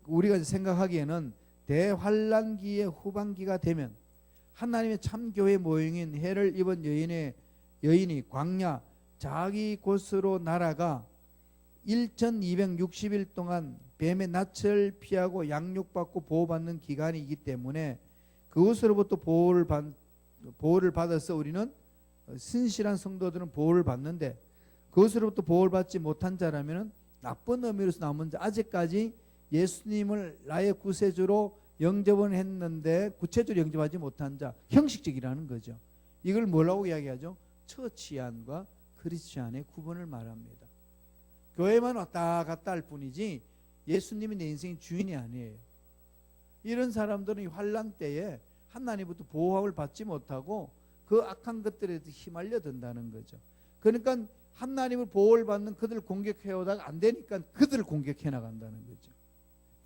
우리가 생각하기에는 대환란기의 후반기가 되면 하나님의 참교회 모형인 해를 입은 여인이 광야 자기 곳으로 날아가 1260일 동안 뱀의 낯을 피하고 양육받고 보호받는 기간이기 때문에 그것으로부터 보호를 받아서 우리는 신실한 성도들은 보호를 받는데 그것으로부터 보호를 받지 못한 자라면 나쁜 의미로서 남은 자, 아직까지 예수님을 나의 구세주로 영접은 했는데 구체적으로 영접하지 못한 자, 형식적이라는 거죠. 이걸 뭐라고 이야기하죠? 처치안과 크리스찬의 구분을 말합니다. 교회만 왔다 갔다 할 뿐이지 예수님이 내 인생의 주인이 아니에요. 이런 사람들은 환란 때에 하나님부터 보호함을 받지 못하고 그 악한 것들에 휘말려 든다는 거죠. 그러니까 하나님을 보호를 받는 그들을 공격해 오다가 안 되니까 그들을 공격해 나간다는 거죠.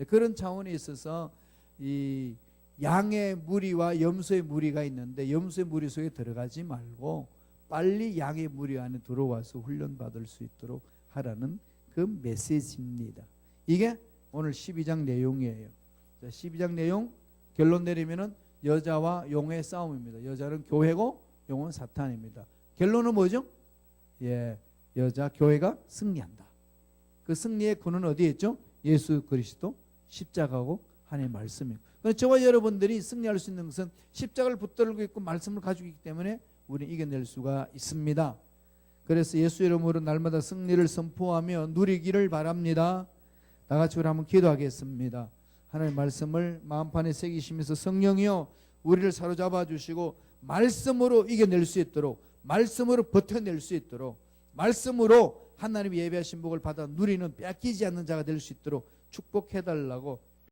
그런 차원에 있어서 이 양의 무리와 염소의 무리가 있는데 염소의 무리 속에 들어가지 말고 빨리 양의 무리 안에 들어와서 훈련받을 수 있도록 하라는 그 메시지입니다. 이게 오늘 12장 내용이에요. 12장 내용 결론 내리면은 여자와 용의 싸움입니다. 여자는 교회고 용은 사탄입니다. 결론은 뭐죠? 여자 교회가 승리한다. 그 승리의 근원은 어디에 있죠? 예수 그리스도 십자가고 하나님의 말씀이에요. 그래서 저와 여러분들이 승리할 수 있는 것은 십자가를 붙들고 있고 말씀을 가지고 있기 때문에 우리는 이겨낼 수가 있습니다. 그래서 예수 이름으로 날마다 승리를 선포하며 누리기를 바랍니다. 다 같이 우리 한번 기도하겠습니다. 하나님의 말씀을 마음판에 새기시면서 성령이여 우리를 사로잡아 주시고 말씀으로 이겨낼 수 있도록, 말씀으로 버텨낼 수 있도록, 말씀으로 하나님이 예배하신 복을 받아 누리는 빼앗기지 않는 자가 될 수 있도록 축복해달라고